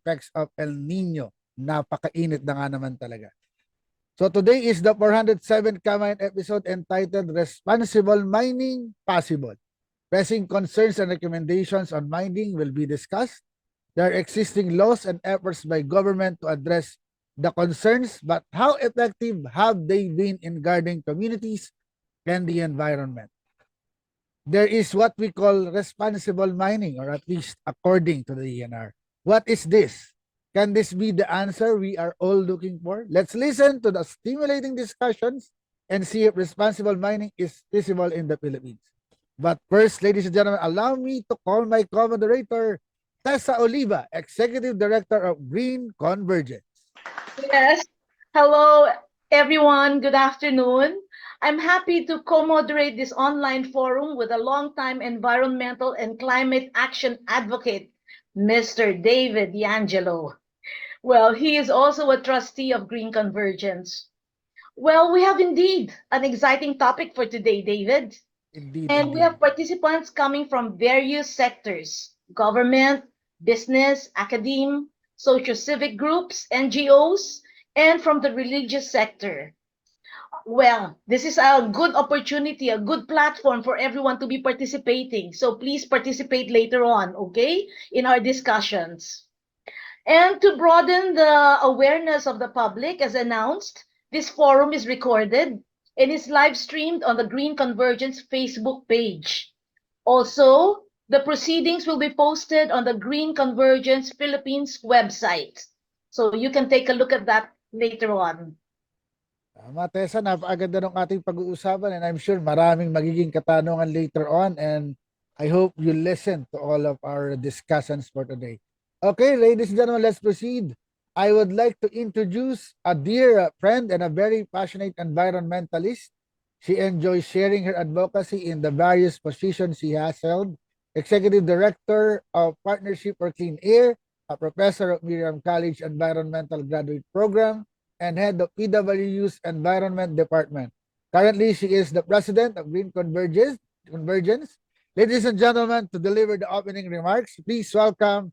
effects of El Nino. Napakainit na nga naman talaga. So today is the 407th Kamayan episode entitled Responsible Mining Possible. Pressing concerns and recommendations on mining will be discussed. There are existing laws and efforts by government to address the concerns, but how effective have they been in guarding communities and the environment? There is what we call responsible mining, or at least according to the DNR. What is this? Can this be the answer we are all looking for? Let's listen to the stimulating discussions and see if responsible mining is feasible in the Philippines. But first, ladies and gentlemen, allow me to call my co-moderator, Tessa Oliva, Executive Director of Green Convergence. Yes. Hello, everyone. Good afternoon. I'm happy to co-moderate this online forum with a longtime environmental and climate action advocate, Mr. David D'Angelo. Well, he is also a trustee of Green Convergence. Well, we have indeed an exciting topic for today, David. Indeed, And we indeed. have participants coming from various sectors: government, business, academe, socio-civic groups, NGOs, and from the religious sector. Well, this is a good opportunity, a good platform for everyone to be participating. So please participate later on, okay, in our discussions. And to broaden the awareness of the public, as announced, this forum is recorded and is live streamed on the Green Convergence Facebook page. Also, the proceedings will be posted on the Green Convergence Philippines website. So you can take a look at that later on. Tama, Tessa, napakaganda ng ating pag-uusapan and I'm sure maraming magiging katanungan later on and I hope you listen to all of our discussions for today. Okay, ladies and gentlemen, let's proceed. I would like to introduce a dear friend and a very passionate environmentalist. She enjoys sharing her advocacy in the various positions she has held. Executive Director of Partnership for Clean Air, a professor of Miriam College Environmental Graduate Program, and head of PWU's Environment Department. Currently, she is the president of Green Convergence. Ladies and gentlemen, to deliver the opening remarks, please welcome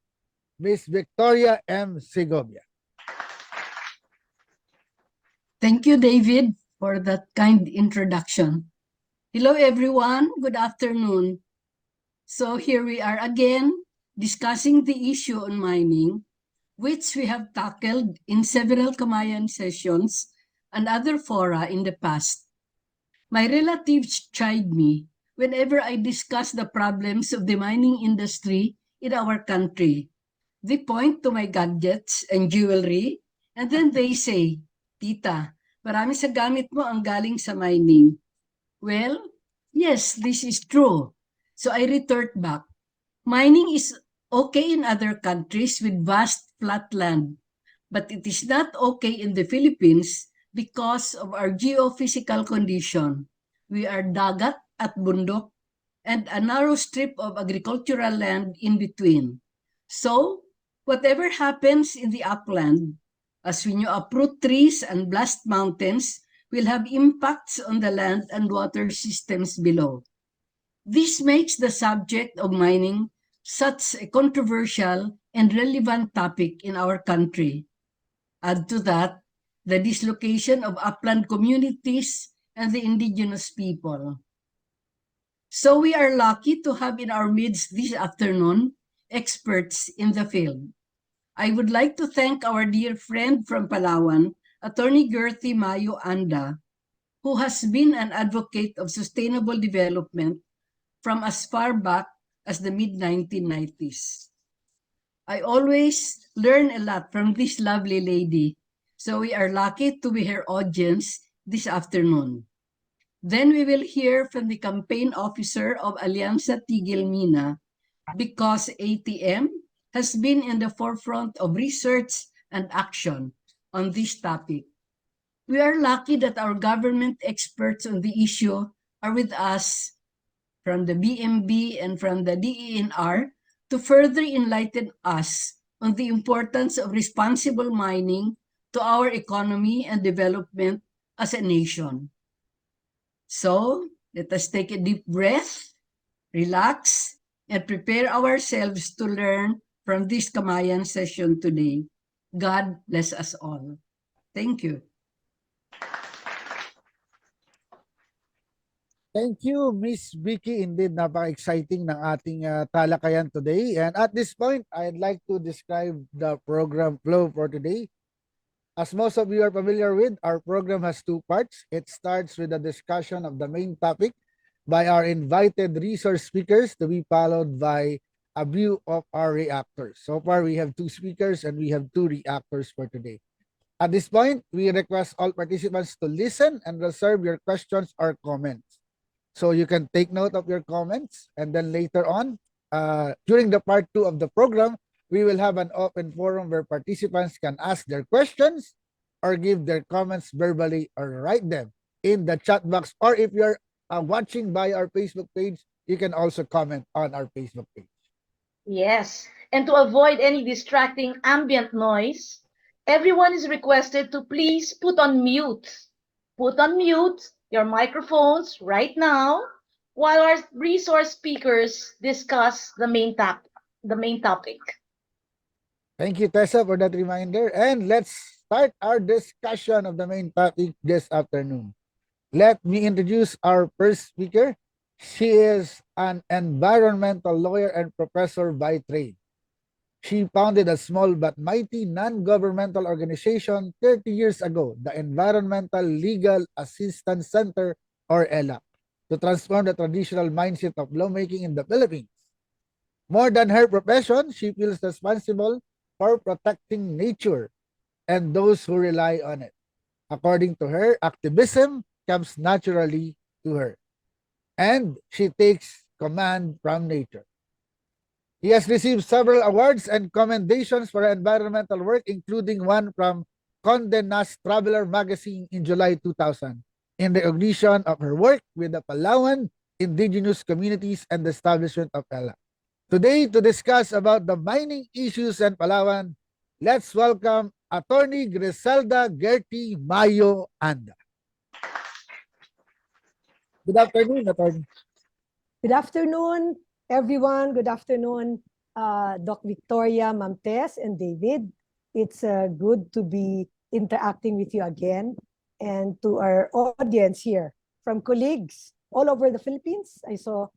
Ms. Victoria M. Segovia. Thank you, David, for that kind introduction. Hello, everyone. Good afternoon. So here we are again discussing the issue on mining, which we have tackled in several Kamayan sessions and other fora in the past. My relatives chide me whenever I discuss the problems of the mining industry in our country. They point to my gadgets and jewelry, and then they say, "Tita, marami sa gamit mo ang galing sa mining." Well, yes, this is true. So I retort back, mining is okay in other countries with vast flat land, but it is not okay in the Philippines because of our geophysical condition. We are dagat at bundok and a narrow strip of agricultural land in between. So, whatever happens in the upland, as when you uproot trees and blast mountains, will have impacts on the land and water systems below. This makes the subject of mining such a controversial and relevant topic in our country. Add to that, the dislocation of upland communities and the indigenous people. So we are lucky to have in our midst this afternoon experts in the field. I would like to thank our dear friend from Palawan, Attorney Gertie Mayo Anda, who has been an advocate of sustainable development from as far back as the mid-1990s. I always learn a lot from this lovely lady, so we are lucky to be her audience this afternoon. Then we will hear from the campaign officer of Alianza Tigil Mina, because ATM has been in the forefront of research and action on this topic. We are lucky that our government experts on the issue are with us from the BMB and from the DENR to further enlighten us on the importance of responsible mining to our economy and development as a nation. So, let us take a deep breath, relax, and prepare ourselves to learn from this Kamayan session today. God bless us all. Thank you. Thank you, Miss Vicky. Indeed, napaka-exciting ng ating talakayan today. And at this point, I'd like to describe the program flow for today. As most of you are familiar with, our program has two parts. It starts with a discussion of the main topic by our invited resource speakers, to be followed by a view of our reactors. So far, we have two speakers and we have two reactors for today. At this point, we request all participants to listen and reserve your questions or comments. So you can take note of your comments, and then later on, during the part 2 of the program, we will have an open forum where participants can ask their questions or give their comments verbally or write them in the chat box. Or if you're watching by our Facebook page, you can also comment on our Facebook page. Yes, and to avoid any distracting ambient noise, everyone is requested to please put on mute. Put on mute your microphones right now while our resource speakers discuss the main topic. Thank you, Tessa, for that reminder. And let's start our discussion of the main topic this afternoon. Let me introduce our first speaker. She is an environmental lawyer and professor by trade. She founded a small but mighty non-governmental organization 30 years ago, the Environmental Legal Assistance Center, or ELAC, to transform the traditional mindset of lawmaking in the Philippines. More than her profession, she feels responsible for protecting nature and those who rely on it. According to her, activism comes naturally to her, and she takes command from nature. He has received several awards and commendations for environmental work, including one from Condé Nast Traveler magazine in July 2000, in recognition of her work with the Palawan indigenous communities and the establishment of ELAC. Today, to discuss about the mining issues in Palawan, let's welcome Attorney Griselda Gertie Mayo Anda. Good afternoon, Attorney. Good afternoon, everyone. Good afternoon, Doc Victoria, Ma'am Tess, and David. It's good to be interacting with you again, and to our audience here from colleagues all over the Philippines. I saw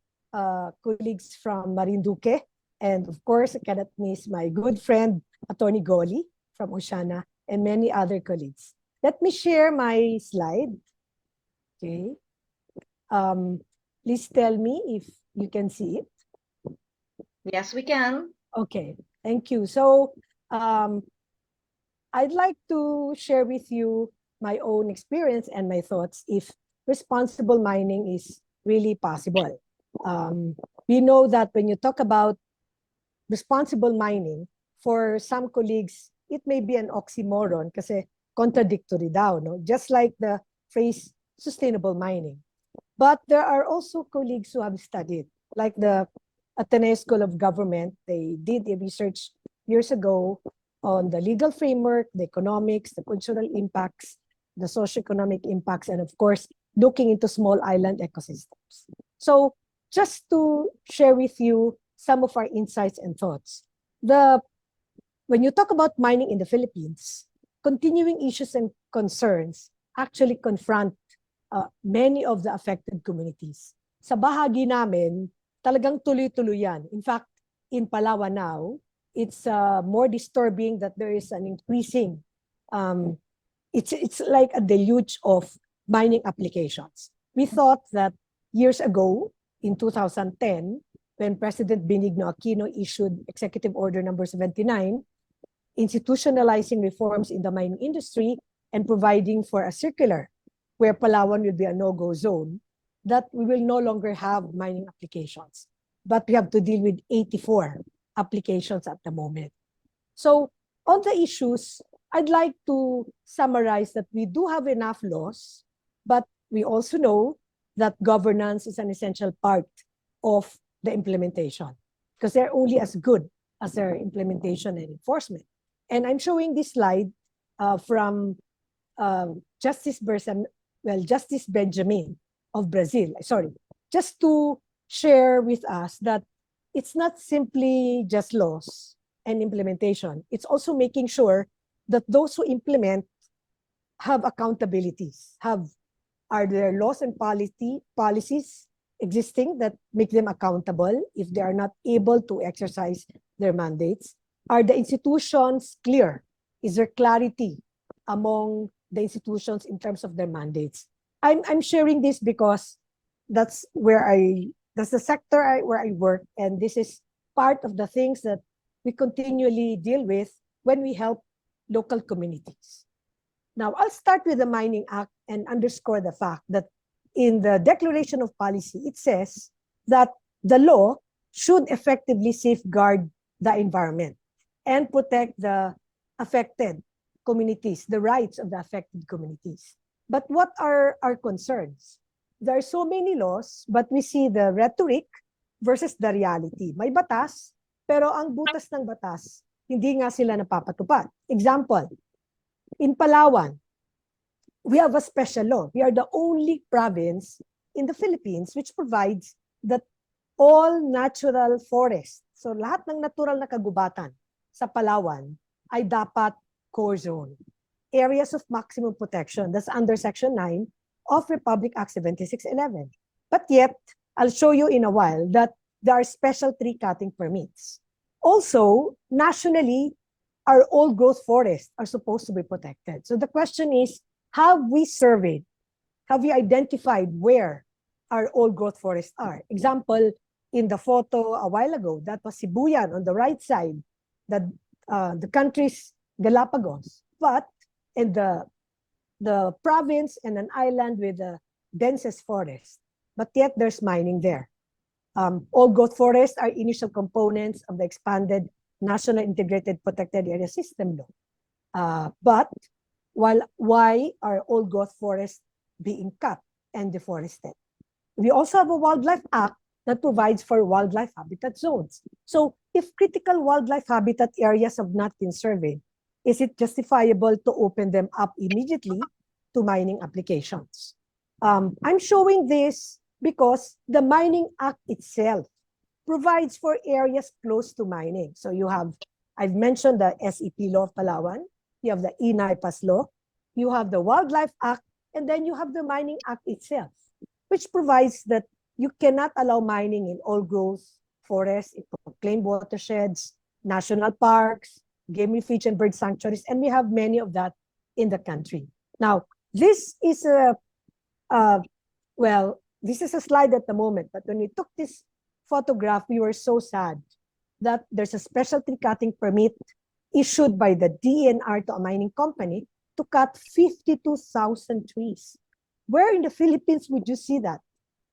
colleagues from Marinduque, and of course, I cannot miss my good friend, Attorney Goli from Oceana, and many other colleagues. Let me share my slide. Okay. Please tell me if you can see it. Yes, we can. Okay, thank you. So I'd like to share with you my own experience and my thoughts if responsible mining is really possible. We know that when you talk about responsible mining, for some colleagues, it may be an oxymoron kasi contradictory daw, no? Just like the phrase sustainable mining. But there are also colleagues who have studied, like the Ateneo School of Government. They did a research years ago on the legal framework, the economics, the cultural impacts, the socioeconomic impacts, and of course, looking into small island ecosystems. So just to share with you some of our insights and thoughts. When you talk about mining in the Philippines, continuing issues and concerns actually confront many of the affected communities. Sa bahagi namin, talagang tuloy-tuloy yan. In fact, in Palawan now, it's more disturbing that there is an increasing, it's like a deluge of mining applications. We thought that years ago, in 2010, when President Benigno Aquino issued Executive Order number 79, institutionalizing reforms in the mining industry and providing for a circular where Palawan will be a no-go zone, that we will no longer have mining applications. But we have to deal with 84 applications at the moment. So on the issues, I'd like to summarize that we do have enough laws, but we also know that governance is an essential part of the implementation because they're only as good as their implementation and enforcement. And I'm showing this slide from Justice Benjamin of Brazil. Sorry, just to share with us that it's not simply just laws, and implementation. It's also making sure that those who implement have accountabilities, are there laws and policies existing that make them accountable if they are not able to exercise their mandates? Are the institutions clear? Is there clarity among the institutions in terms of their mandates? I'm sharing this because that's the sector where I work, and this is part of the things that we continually deal with when we help local communities. Now, I'll start with the Mining Act and underscore the fact that in the Declaration of Policy, it says that the law should effectively safeguard the environment and protect the affected communities, the rights of the affected communities. But what are our concerns? There are so many laws, but we see the rhetoric versus the reality. May batas, pero ang butas ng batas, hindi nga sila napapatupad. Example, in Palawan, we have a special law. We are the only province in the Philippines which provides that all natural forests, so lahat ng natural na kagubatan sa Palawan ay dapat core zone. Areas of maximum protection, that's under Section 9 of Republic Act 7611. But yet, I'll show you in a while that there are special tree cutting permits. Also, nationally, our old growth forests are supposed to be protected. So the question is, have we surveyed, have we identified where our old growth forests are? Example, in the photo a while ago, that was Sibuyan on the right side, the country's Galapagos. But in the province and an island with the densest forest, but yet there's mining there. Old growth forests are initial components of the expanded National Integrated Protected Area System law. But why are old growth forests being cut and deforested? We also have a Wildlife Act that provides for wildlife habitat zones. So if critical wildlife habitat areas have not been surveyed, is it justifiable to open them up immediately to mining applications? I'm showing this because the Mining Act itself provides for areas close to mining. So I've mentioned the SEP law of Palawan, you have the INAIPAS law, you have the Wildlife Act, and then you have the Mining Act itself, which provides that you cannot allow mining in old growth forests, in proclaimed watersheds, national parks, game refuge and bird sanctuaries, and we have many of that in the country. Now, this is this is a slide at the moment, but when we took this photograph, we were so sad that there's a special tree cutting permit issued by the DNR to a mining company to cut 52,000 trees. Where in the Philippines would you see that?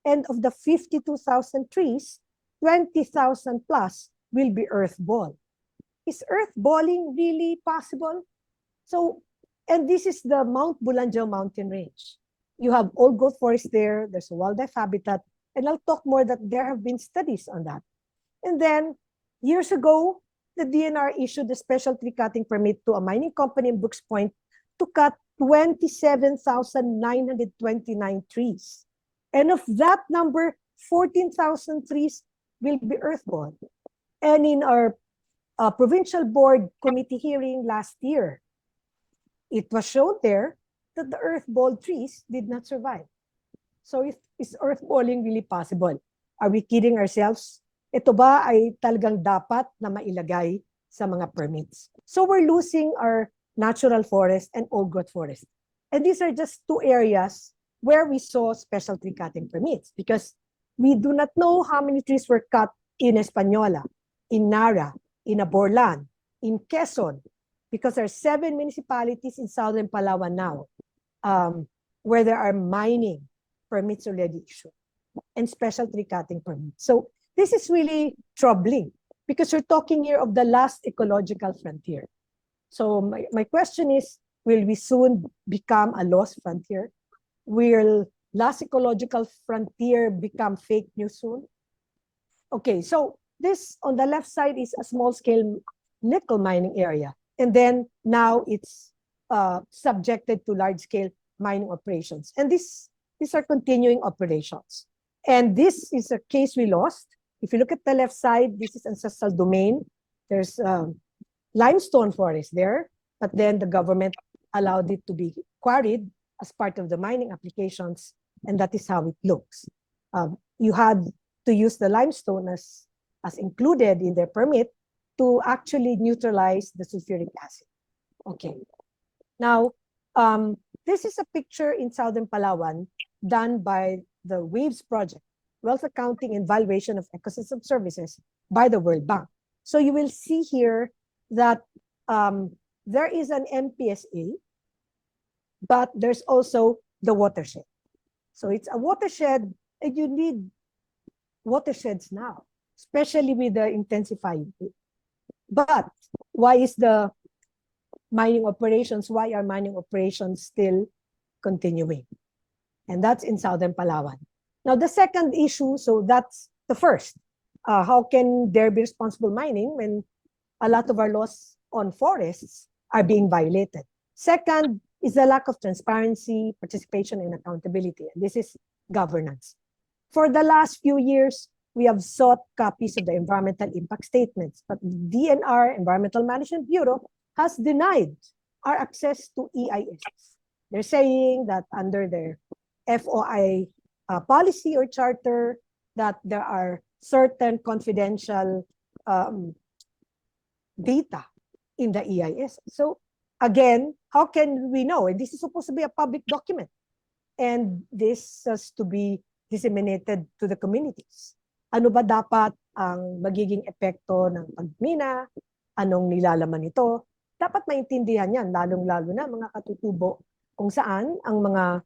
And of the 52,000 trees, 20,000 plus will be earthball. Is earthballing really possible? So, and this is the Mount Bulanjau mountain range. You have old growth forest there, there's a wildlife habitat, and I'll talk more that there have been studies on that. And then, years ago, the DNR issued a special tree cutting permit to a mining company in Brooks Point to cut 27,929 trees. And of that number, 14,000 trees will be earthball. And in our provincial board committee hearing last year, it was shown there that the earthball trees did not survive. So is earthballing really possible? Are we kidding ourselves? Ito ba ay talagang dapat na mailagay sa mga permits? So we're losing our natural forest and old growth forest. And these are just two areas where we saw special tree cutting permits because we do not know how many trees were cut in Española, in Nara, in Aborlan, in Quezon, because there are 7 municipalities in southern Palawan now where there are mining permits already issued and special tree cutting permits. So this is really troubling because we're talking here of the last ecological frontier. So my question is, will we soon become a lost frontier? Will last ecological frontier become fake news soon? Okay, so this on the left side is a small scale nickel mining area. And then now it's subjected to large scale mining operations. And these are continuing operations. And this is a case we lost. If you look at the left side, this is ancestral domain. There's limestone forest there, but then the government allowed it to be quarried as part of the mining applications, and that is how it looks. You had to use the limestone as included in their permit to actually neutralize the sulfuric acid. Okay. Now, this is a picture in Southern Palawan done by the WAVES project, Wealth Accounting and Valuation of Ecosystem Services by the World Bank. So you will see here that there is an MPSA, but there's also the watershed. So it's a watershed, and you need watersheds now, especially with the intensifying heat. But why is the mining operations, why are mining operations still continuing? And that's in Southern Palawan. Now, the second issue, so that's the first. How can there be responsible mining when a lot of our laws on forests are being violated? Second is the lack of transparency, participation, and accountability. And this is governance. For the last few years, we have sought copies of the environmental impact statements, but DNR, Environmental Management Bureau, has denied our access to EIS. They're saying that under their FOI policy or charter, that there are certain confidential data in the EIS. So again, how can we know? And this is supposed to be a public document, and this has to be disseminated to the communities. Ano ba dapat ang magiging epekto ng pagmina? Anong nilalaman nito? Dapat maintindihan yan, lalong-lalo na mga katutubo kung saan ang mga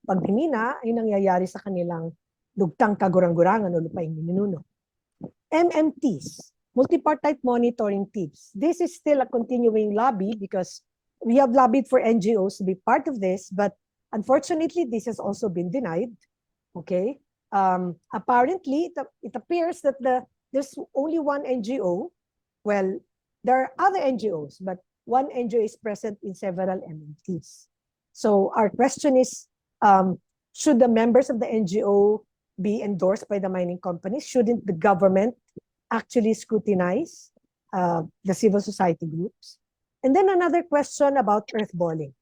pagmimina ay nangyayari sa kanilang lugtang kagurang-gurangan o lupaing minuno. MMTs, multipartite monitoring teams. This is still a continuing lobby because we have lobbied for NGOs to be part of this, but unfortunately, this has also been denied. Okay. Apparently, it appears that there's only one NGO. Well, there are other NGOs, but one NGO is present in several MMTs. So our question is, should the members of the NGO be endorsed by the mining companies? Shouldn't the government actually scrutinize the civil society groups? And then another question about earthballing.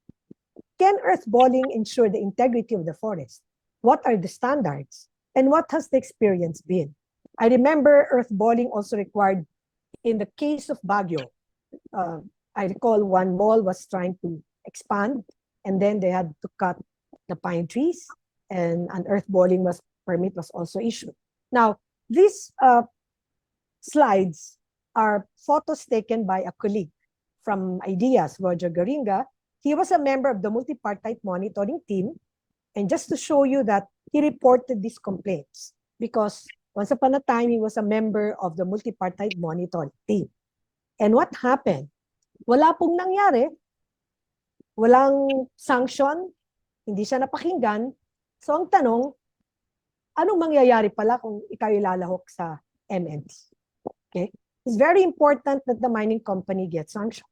Can earthballing ensure the integrity of the forest? What are the standards? And what has the experience been? I remember earthballing also required in the case of Baguio. I recall one mall was trying to expand, and then they had to cut the pine trees, and an earthballing permit was also issued. Now, these slides are photos taken by a colleague from IDEAS, Roger Garinga. He was a member of the multipartite monitoring team. And just to show you that he reported these complaints because once upon a time, he was a member of the multipartite monitoring team. And what happened? Wala pong nangyari. Walang sanction. Hindi siya napakinggan. So ang tanong, anong mangyayari pala kung ikaw ilalahok sa MMT? Okay? It's very important that the mining company gets sanctioned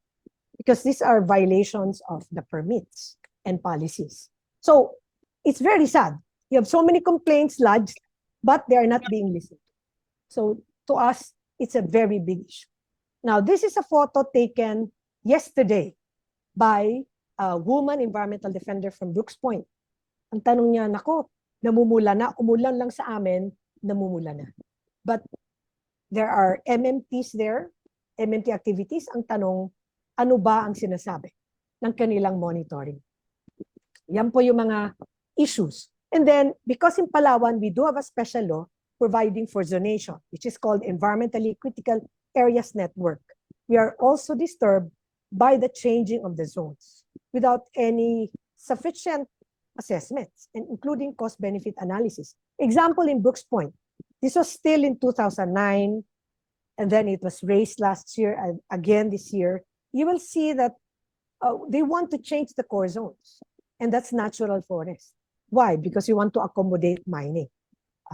because these are violations of the permits and policies. So it's very sad. You have so many complaints lodged, but they are not being listened to. So to us, it's a very big issue. Now, this is a photo taken yesterday by a woman environmental defender from Brooks Point. Ang tanong niya, nako, namumula na, umulan lang sa amin, namumula na. But there are MMTs there, MMT activities. Ang tanong, ano ba ang sinasabi ng kanilang monitoring? Yan po yung mga issues. And then, because in Palawan, we do have a special law providing for zonation, which is called Environmentally Critical Areas Network. We are also disturbed by the changing of the zones without any sufficient assessments, and including cost-benefit analysis. Example in Brooks Point, this was still in 2009, and then it was raised last year, and again this year. You will see that they want to change the core zones, and that's natural forest. Why? Because you want to accommodate mining.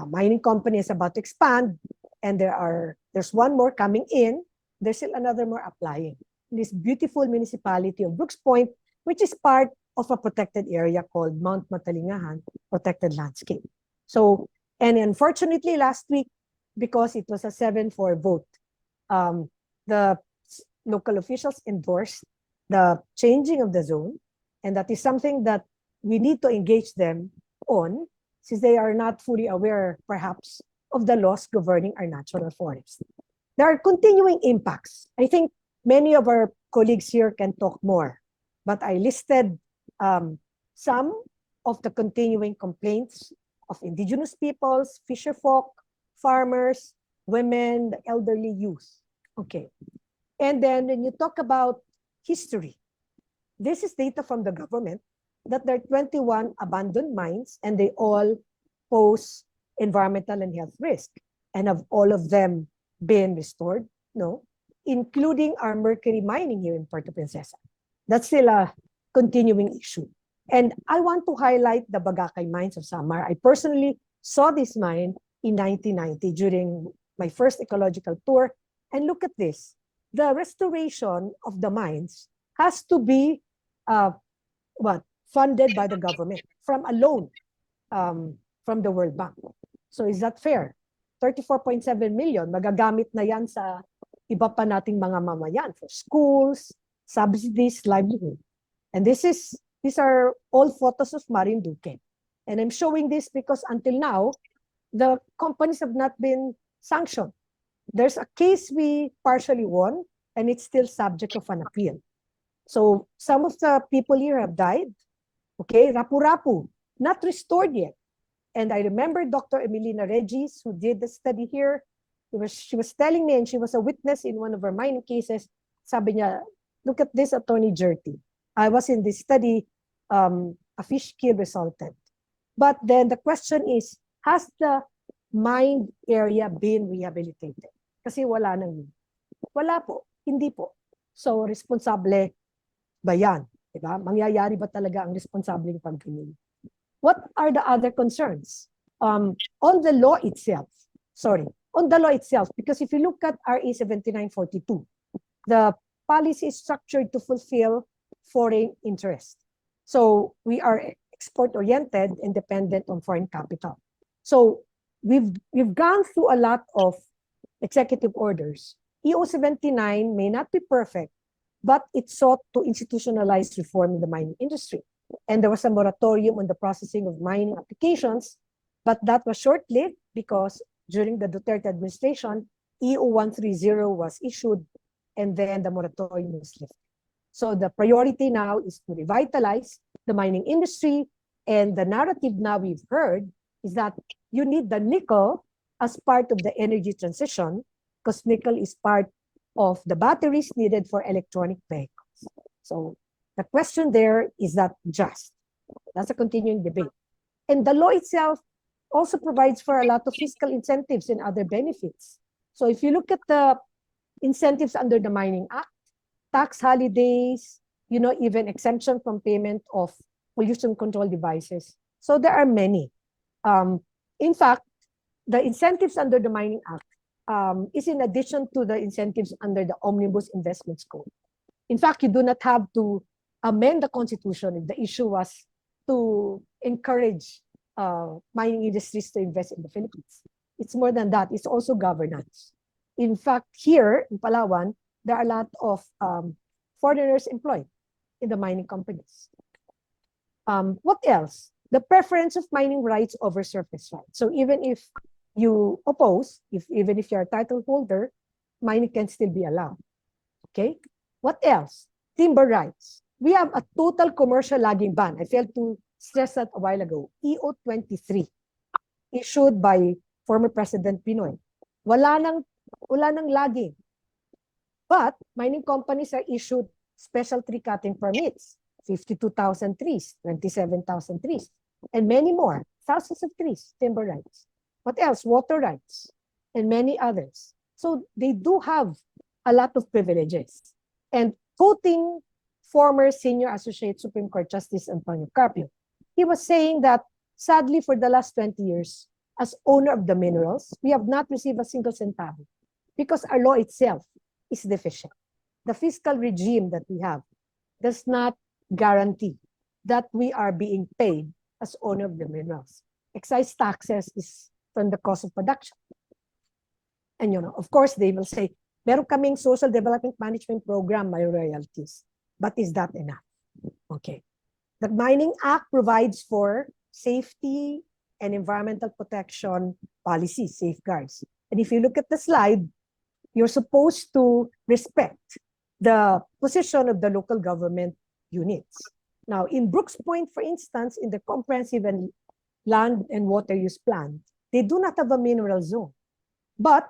Mining company is about to expand, and there's one more coming in. There's still another more applying. This beautiful municipality of Brooks Point, which is part of a protected area called Mount Matalingahan Protected Landscape. So, and unfortunately last week, because it was a 7-4 vote, the local officials endorsed the changing of the zone, and that is something that we need to engage them on, since they are not fully aware, perhaps, of the laws governing our natural forests. There are continuing impacts. I think many of our colleagues here can talk more, but I listed some of the continuing complaints of indigenous peoples, fisherfolk, farmers, women, the elderly, youth. Okay. And then when you talk about history, this is data from the government that there are 21 abandoned mines and they all pose environmental and health risk. And have all of them been restored? No, including our mercury mining here in Puerto Princesa. That's still a continuing issue. And I want to highlight the Bagakay mines of Samar. I personally saw this mine in 1990 during my first ecological tour. And look at this. The restoration of the mines has to be funded by the government from a loan from the World Bank. So is that fair? 34.7 million, magagamit na yan sa iba pa nating mga mamayan for schools, subsidies, livelihood. And these are all photos of Marinduque. And I'm showing this because until now, the companies have not been sanctioned. There's a case we partially won, and it's still subject of an appeal. So some of the people here have died. Okay, Rapu-Rapu, not restored yet. And I remember Dr. Emilina Regis, who did the study here. She was telling me, and she was a witness in one of our mining cases. Sabi niya, look at this, Attorney Jerty. I was in this study, a fish kill resulted. But then the question is, has the mine area been rehabilitated? Kasi wala nang. Wala po, hindi po. So, responsable ba yan? Diba? Mangyayari ba talaga ang responsableng pagkinig? What are the other concerns? On the law itself, because if you look at RA 7942, the policy is structured to fulfill foreign interest. So we are export-oriented and dependent on foreign capital. So we've gone through a lot of executive orders. EO 79 may not be perfect, but it sought to institutionalize reform in the mining industry. And there was a moratorium on the processing of mining applications, but that was short-lived because during the Duterte administration, EO 130 was issued, and then the moratorium was lifted. So the priority now is to revitalize the mining industry, and the narrative now we've heard is that you need the nickel as part of the energy transition, because nickel is part of the batteries needed for electronic vehicles. So the question there, is that just? That's a continuing debate. And the law itself also provides for a lot of fiscal incentives and other benefits. So if you look at the incentives under the Mining Act, tax holidays, even exemption from payment of pollution control devices. So there are many. In fact, the incentives under the Mining Act is in addition to the incentives under the Omnibus Investments Code. In fact, you do not have to amend the Constitution if the issue was to encourage mining industries to invest in the Philippines. It's more than that. It's also governance. In fact, here in Palawan, there are a lot of foreigners employed in the mining companies. What else? The preference of mining rights over surface rights. So even if you oppose, even if you're a title holder, mining can still be allowed. Okay? What else? Timber rights. We have a total commercial logging ban. I failed to stress that a while ago. EO 23, issued by former President Pinoy. Wala nang logging. But mining companies are issued special tree cutting permits, 52,000 trees, 27,000 trees, and many more, thousands of trees, timber rights. What else? Water rights, and many others. So they do have a lot of privileges. And quoting former Senior Associate Supreme Court Justice Antonio Carpio, he was saying that, sadly, for the last 20 years, as owner of the minerals, we have not received a single centavo because our law itself is deficient. The fiscal regime that we have does not guarantee that we are being paid as owner of the minerals. Excise taxes is from the cost of production. And of course, they will say, Meron kaming social development management program, may royalties. But is that enough? Okay. The Mining Act provides for safety and environmental protection policies, safeguards. And if you look at the slide, you're supposed to respect the position of the local government units. Now, in Brooks Point, for instance, in the comprehensive and land and water use plan, they do not have a mineral zone. But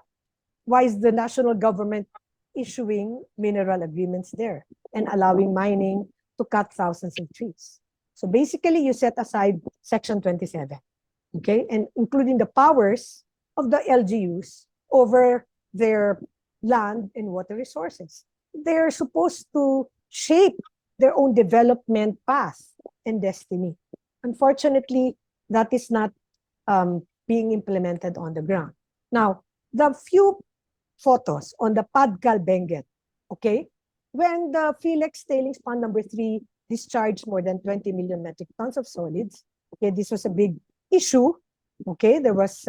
why is the national government issuing mineral agreements there and allowing mining to cut thousands of trees? So basically, you set aside Section 27, okay, and including the powers of the LGUs over their land and water resources. They're supposed to shape their own development path and destiny. Unfortunately, that is not being implemented on the ground. Now, the few photos on the Padcal Benguet, okay? When the Philex Tailings Pond number 3 discharged more than 20 million metric tons of solids, okay, this was a big issue, okay? There was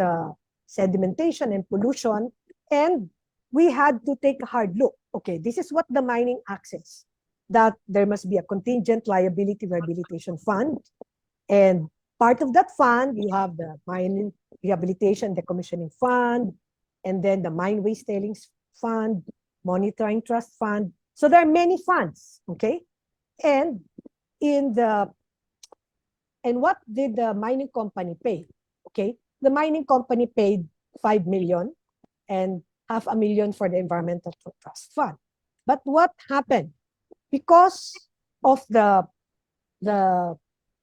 sedimentation and pollution, and we had to take a hard look. Okay, this is what the Mining Act says, that there must be a contingent liability rehabilitation fund, and part of that fund, you have the Mining Rehabilitation Decommissioning Fund, and then the Mine Waste Tailings Fund, Monitoring Trust Fund. So there are many funds, okay? And what did the mining company pay? Okay, the mining company paid 5 million and $500,000 for the Environmental Trust Fund. But what happened? Because of the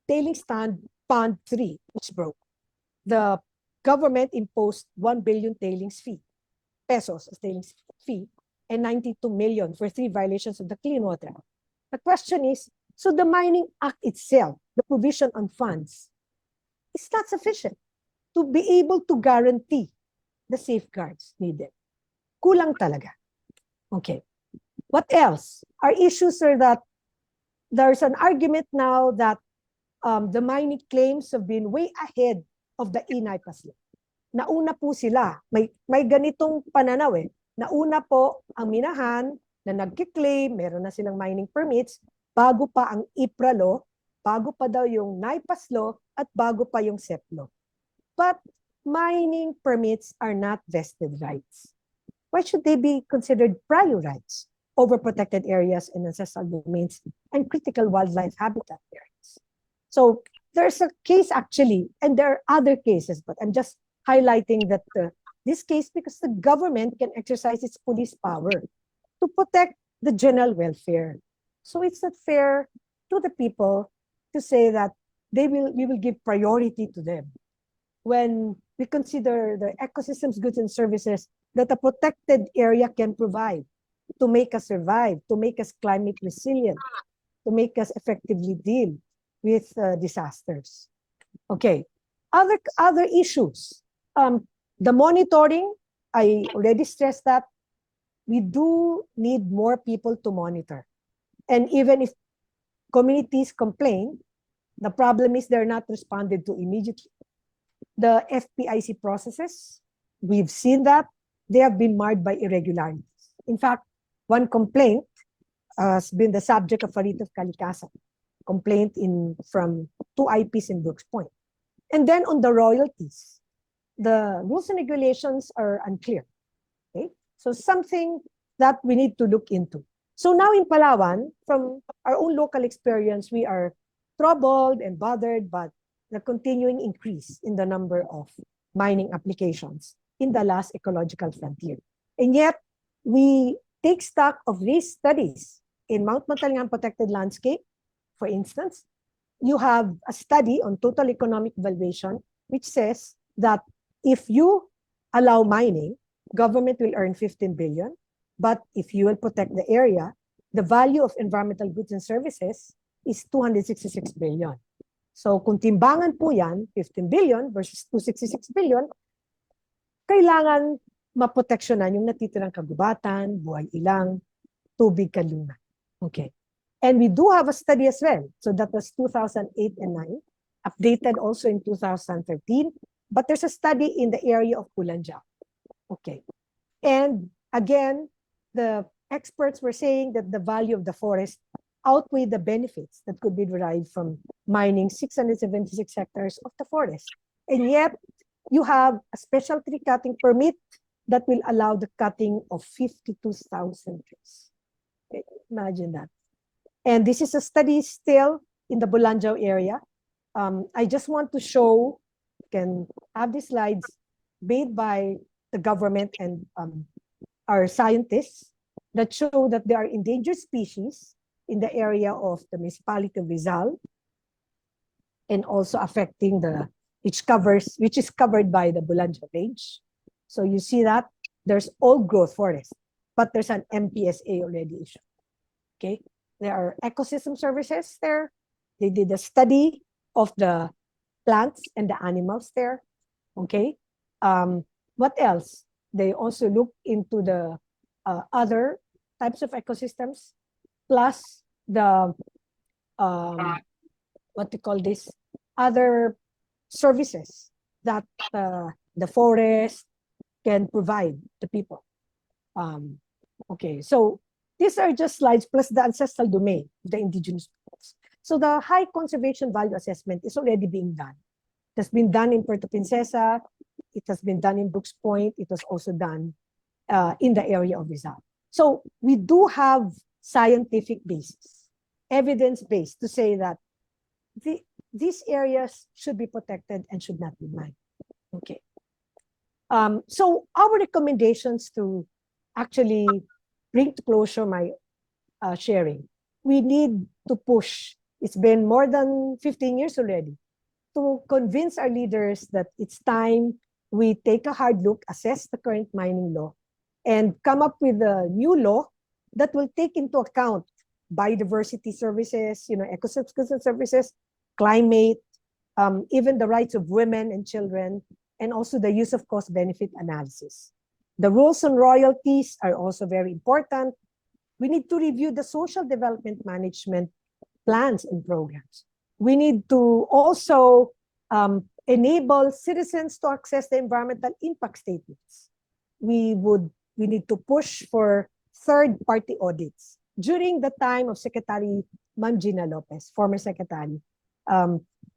tailings pond 3, which broke, the government imposed 1 billion pesos as tailings fee, and 92 million for 3 violations of the Clean Water Act. The question is, so the Mining Act itself, the provision on funds, is not sufficient to be able to guarantee the safeguards needed. Kulang talaga. Okay. What else? Our issues are that there's an argument now that the mining claims have been way ahead of the INAIPAS law. Nauna po sila. May ganitong pananaw eh. Nauna po ang minahan na nagkiklaim, meron na silang mining permits, bago pa ang IPRA law, bago pa daw yung NAIPAS law, at bago pa yung SEP law. But mining permits are not vested rights. Why should they be considered prior rights over protected areas and ancestral domains and critical wildlife habitat areas? So there's a case actually, and there are other cases, but I'm just highlighting that this case because the government can exercise its police power to protect the general welfare. So it's not fair to the people to say that we will give priority to them when we consider the ecosystems, goods, and services that a protected area can provide to make us survive, to make us climate resilient, to make us effectively deal with disasters. Okay, other issues. The monitoring, I already stressed that we do need more people to monitor. And even if communities complain, the problem is they're not responded to immediately. The FPIC processes, we've seen that they have been marred by irregularities. In fact, one complaint has been the subject of a writ of kalikasan, complaint from 2 IPs in Brooks Point. And then on the royalties, the rules and regulations are unclear. Okay, so something that we need to look into. So now in Palawan, from our own local experience, we are troubled and bothered by the continuing increase in the number of mining applications in the last ecological frontier. And yet, we take stock of these studies. In Mount Matalingan Protected Landscape, for instance, you have a study on total economic valuation, which says that if you allow mining, government will earn 15 billion. But if you will protect the area, the value of environmental goods and services is 266 billion. So kung timbangan po yan, 15 billion versus 266 billion, kailangan maproteksyonan yung natitirang kagubatan, buhay ilang, tubig kanlunan. Okay. And we do have a study as well. So that was 2008 and 9, updated also in 2013. But there's a study in the area of Pulanjak. Okay. And again, the experts were saying that the value of the forest outweighed the benefits that could be derived from mining 676 hectares of the forest. And yet, you have a special tree cutting permit that will allow the cutting of 52,000 trees. Okay, imagine that. And this is a study still in the Bulanjao area. I just want to show, can have these slides made by the government and our scientists that show that there are endangered species in the area of the municipality of Rizal and also affecting which is covered by the Bulanjao Range. So you see that there's old growth forest, but there's an MPSA already issued. Okay, there are ecosystem services there. They did a study of the plants and the animals there. Okay, what else? They also look into the other types of ecosystems, plus the what you call this, other services that the forest can provide to people. Okay, so these are just slides plus the ancestral domain, the indigenous peoples. So the high conservation value assessment is already being done. It has been done in Puerto Princesa, it has been done in Brooks Point, it was also done in the area of Rizal. So we do have scientific basis, evidence-based to say that these areas should be protected and should not be mined. Okay. So our recommendations to actually bring to closure my sharing, we need to push. It's been more than 15 years already to convince our leaders that it's time we take a hard look, assess the current mining law, and come up with a new law that will take into account biodiversity services, ecosystem services, climate, even the rights of women and children, and also the use of cost-benefit analysis. The rules on royalties are also very important. We need to review the social development management plans and programs. We need to also enable citizens to access the environmental impact statements. We need to push for third-party audits. During the time of Secretary Ma'am Gina Lopez, former secretary,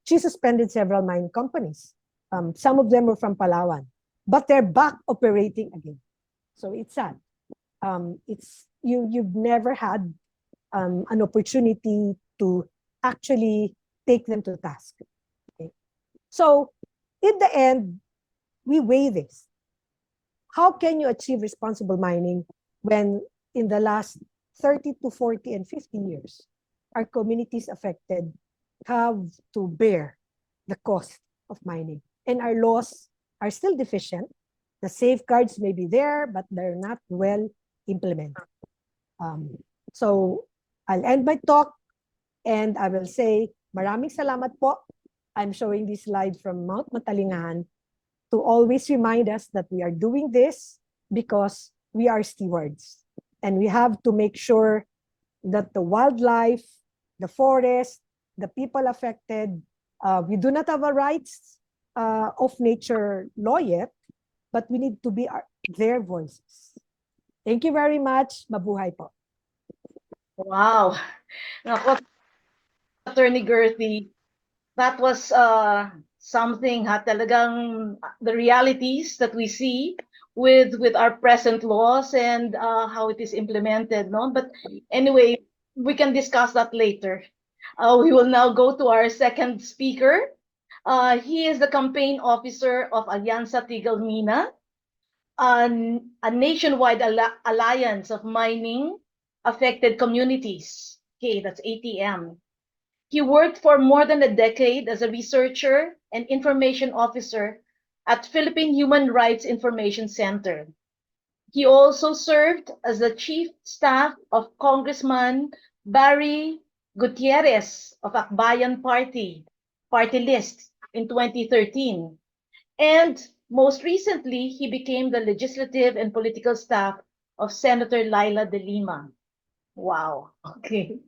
she suspended several mining companies. Some of them were from Palawan, but they're back operating again. So it's sad. You've never had an opportunity to actually take them to task. Okay? So in the end, we weigh this. How can you achieve responsible mining when in the last 30 to 40 and 50 years, our communities affected have to bear the cost of mining? And our laws are still deficient. The safeguards may be there, but they're not well implemented. So I'll end my talk and I will say, maraming salamat po. I'm showing this slide from Mount Matalingahan to always remind us that we are doing this because we are stewards. And we have to make sure that the wildlife, the forest, the people affected, we do not have a rights of nature law yet, but we need to be their voices. Thank you very much. Mabuhay po. Wow. Nako, Attorney Gerthy, that was something, talagang the realities that we see with our present laws and how it is implemented, no? But anyway, we can discuss that later. We will now go to our second speaker. He is the campaign officer of Alianza Tigil Mina, a nationwide alliance of mining affected communities. Okay, that's ATM. He worked for more than a decade as a researcher and information officer at Philippine Human Rights Information Center. He also served as the chief staff of Congressman Barry Gutierrez of Akbayan Party list in 2013. And most recently, he became the legislative and political staff of Senator Laila de Lima. Wow. Okay.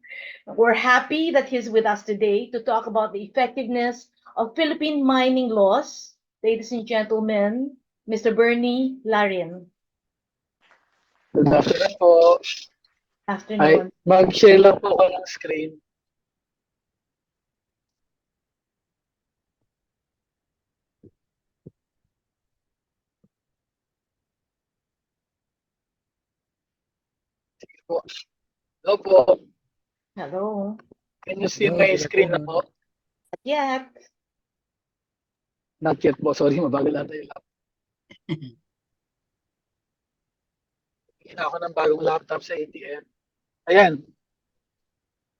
We're happy that he's with us today to talk about the effectiveness of Philippine mining laws. Ladies and gentlemen, Mr. Bernie Larin. Good afternoon po. Ay, Afternoon. mag-share lang po ako ng screen. Sige po. Hello po. Hello. Can you see Hello, my good screen na afternoon. po? Not yet. Not yet po. Sorry, mabagal ata yung laptop. Kina ako ng bagong laptop sa ATM. Ayan.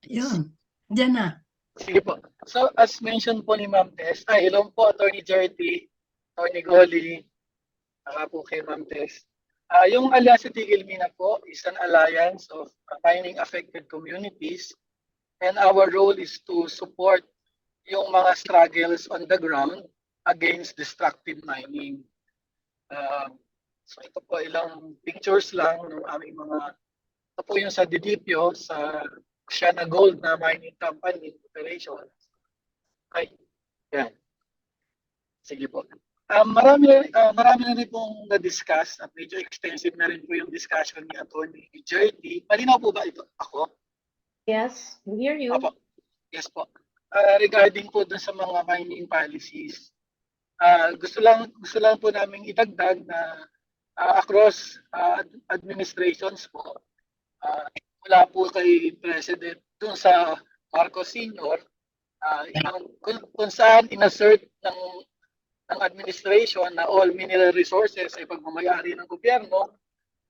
Yun. Diyan na. Sige po. So, as mentioned po ni Ma'am Tess, hello po, Attorney Jerty, Attorney Golly, saka po kay Ma'am Tess. Yung Alyansa Tigil Mina po is an alliance of mining affected communities, and our role is to support yung mga struggles on the ground against destructive mining. So ito po ilang pictures lang ng aming mga, ito po yung sa Didipio, sa Siana Gold na mining company operation. Ay, yan. Sige po. Marami na rin pong na-discuss at medyo extensive na rin po yung discussion ni Attorney Jerty. Malinaw po ba ito ako? Yes, we hear you. Opo. Yes po. Regarding po dun sa mga mining policies, gusto lang po namin itagdag na across administrations po, mula po kay President dun sa Marcos Sr., kung saan inassert ng administration na all mineral resources ay pagmamayari ng gobyerno,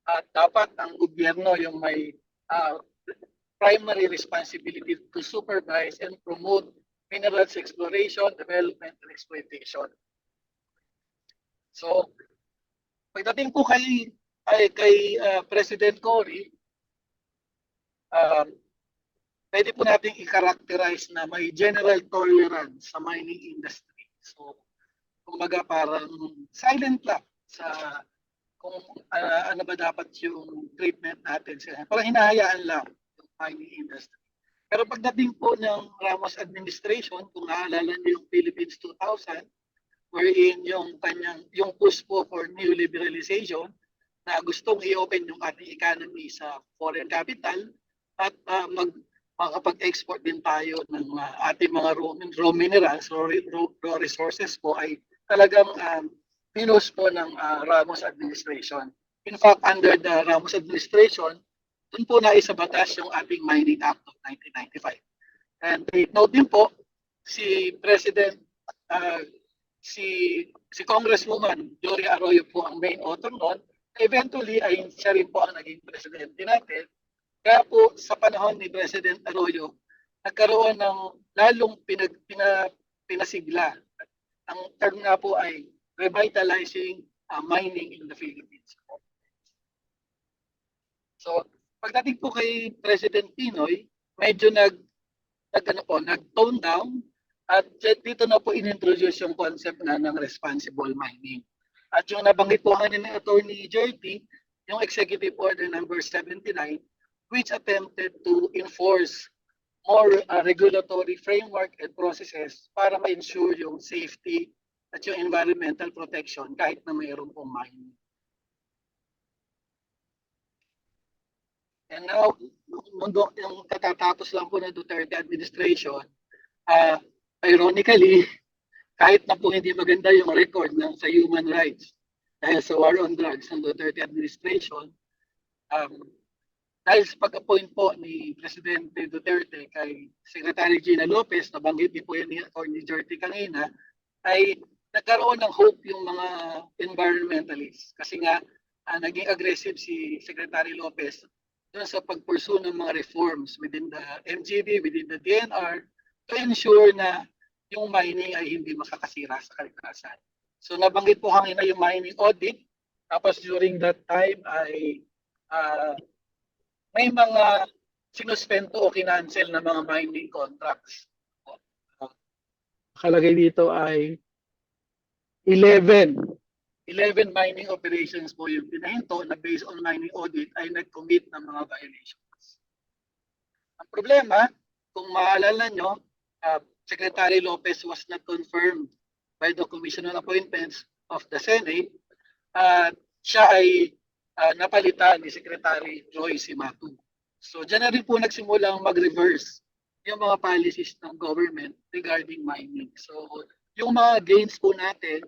at dapat ang gobyerno yung may primary responsibility to supervise and promote minerals exploration, development, and exploitation. So, pagdating po kay President Cory, pwede po nating i-characterize na may general tolerance sa mining industry. So, kumbaga parang silent lang sa kung ano ba dapat yung treatment natin. Parang hinahayaan lang yung mining industry. Pero pagdating po ng Ramos administration, kung naalala niyo yung Philippines 2000, wherein yung push po for new liberalization na gustong i-open yung ating economy sa foreign capital at makapag-export din tayo ng ating mga raw minerals, raw resources po ay talagang pinost po ng Ramos administration. In fact, under the Ramos administration, dun po naisabatas yung ating Mining Act of 1995. And take note din po, si President, si Congresswoman Gloria Arroyo po ang main author noon. Eventually, ay siya rin po ang naging presidente natin. Kaya po, sa panahon ni President Arroyo, nagkaroon ng lalong pinasigla. Ang term nga po ay revitalizing mining in the Philippines. So, pagdating po kay President Pinoy, medyo nag-tone down at dito na po inintroduce yung concept na ng responsible mining. At yung nabanggit po kanina ni Attorney Jerty, yung Executive Order number 79, which attempted to enforce more regulatory framework and processes para ma-ensure yung safety at yung environmental protection kahit na mayroon pong mining. And now, yung katatapos lang po ng Duterte administration, ironically, kahit na po hindi maganda yung record sa human rights dahil sa war on drugs ng Duterte administration, dahil sa pag-appoint po ni Presidente Duterte kay Secretary Gina Lopez, nabanggit din po yan ni Attorney Jerty kanina, ay nagkaroon ng hope yung mga environmentalists. Kasi nga, naging aggressive si Secretary Lopez doon sa pag-pursue ng mga reforms within the MGB, within the DNR, to ensure na yung mining ay hindi makakasira sa kalikasan. So nabanggit po kanina yung mining audit, tapos during that time ay may mga sinuspento o kinancel na mga mining contracts. Kalagay dito ay 11 mining operations po yung pinahinto na based on mining audit ay nag-commit ng mga violations. Ang problema, kung maalala nyo, Secretary Lopez was not confirmed by the Commission on Appointments of the Senate. Siya ay napalitan ni Secretary Joyce Simatu. So dyan na rin po nagsimulang mag-reverse yung mga policies ng government regarding mining. So yung mga gains po natin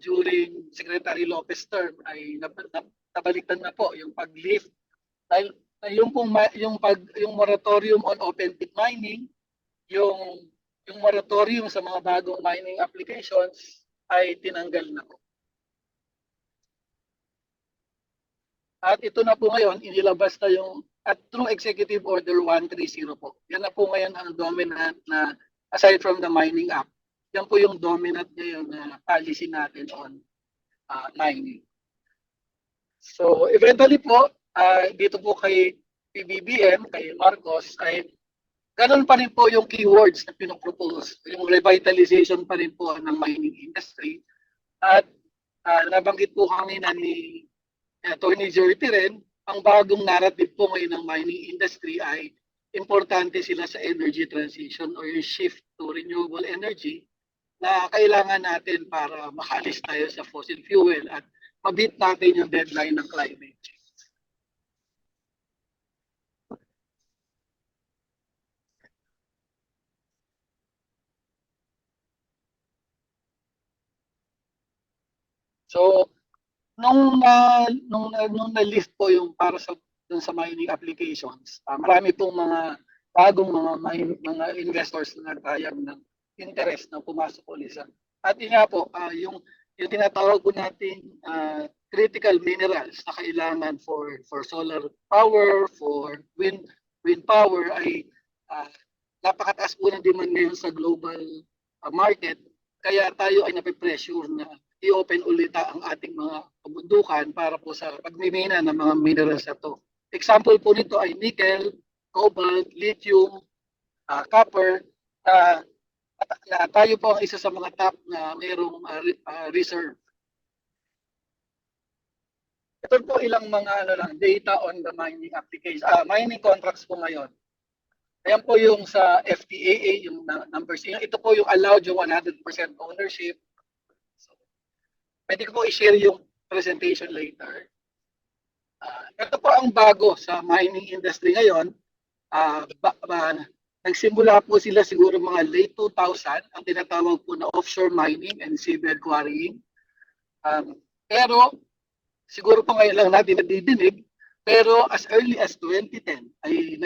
during Secretary Lopez term ay nabaliktad na po yung pag-lift dahil yung moratorium on open pit mining, yung moratorium sa mga bagong mining applications ay tinanggal na po. At ito na po ngayon, inilabas na yung at through Executive Order 130 po. Yan na po ngayon ang dominant na aside from the Mining Act, yan po yung dominant ngayon na policy natin on mining. So eventually po, dito po kay PBBM, kay Marcos, ay ganun pa rin po yung keywords na pinopropose. Yung revitalization pa rin po ng mining industry. At nabanggit po kanina ni Attorney Jerry rin, ang bagong narrative po ngayon ng mining industry ay importante sila sa energy transition or yung shift to renewable energy na kailangan natin para makalis tayo sa fossil fuel at mabit natin yung deadline ng climate change. So, nung na-list po yung para sa dun sa mining applications, marami pong mga bagong mga investors na nagtayag ng interest na pumasok ulit sa. At yun nga po, yung tinatawag po natin critical minerals na kailangan for solar power, for wind power ay napakataas po ng demand ngayon sa global market. Kaya tayo ay nape-pressure na i-open ulit ang ating mga kabundukan para po sa pagmimina ng mga minerals na to. Example po nito ay nickel, cobalt, lithium, copper, na tayo po ang isa sa mga top na mayroong reserve. Ito po ilang mga data on the mining application, mining contracts po ngayon. Ayan po yung sa FTAA, yung numbers. Ito po yung allowed yung 100% ownership. So, pwede ko po i-share yung presentation later. Ito po ang bago sa mining industry ngayon. Nagsimula po sila siguro mga late 2000, ang tinatawag po na offshore mining and seabed quarrying. Pero siguro po ngayon lang natin nadidinig, pero as early as 2010 ay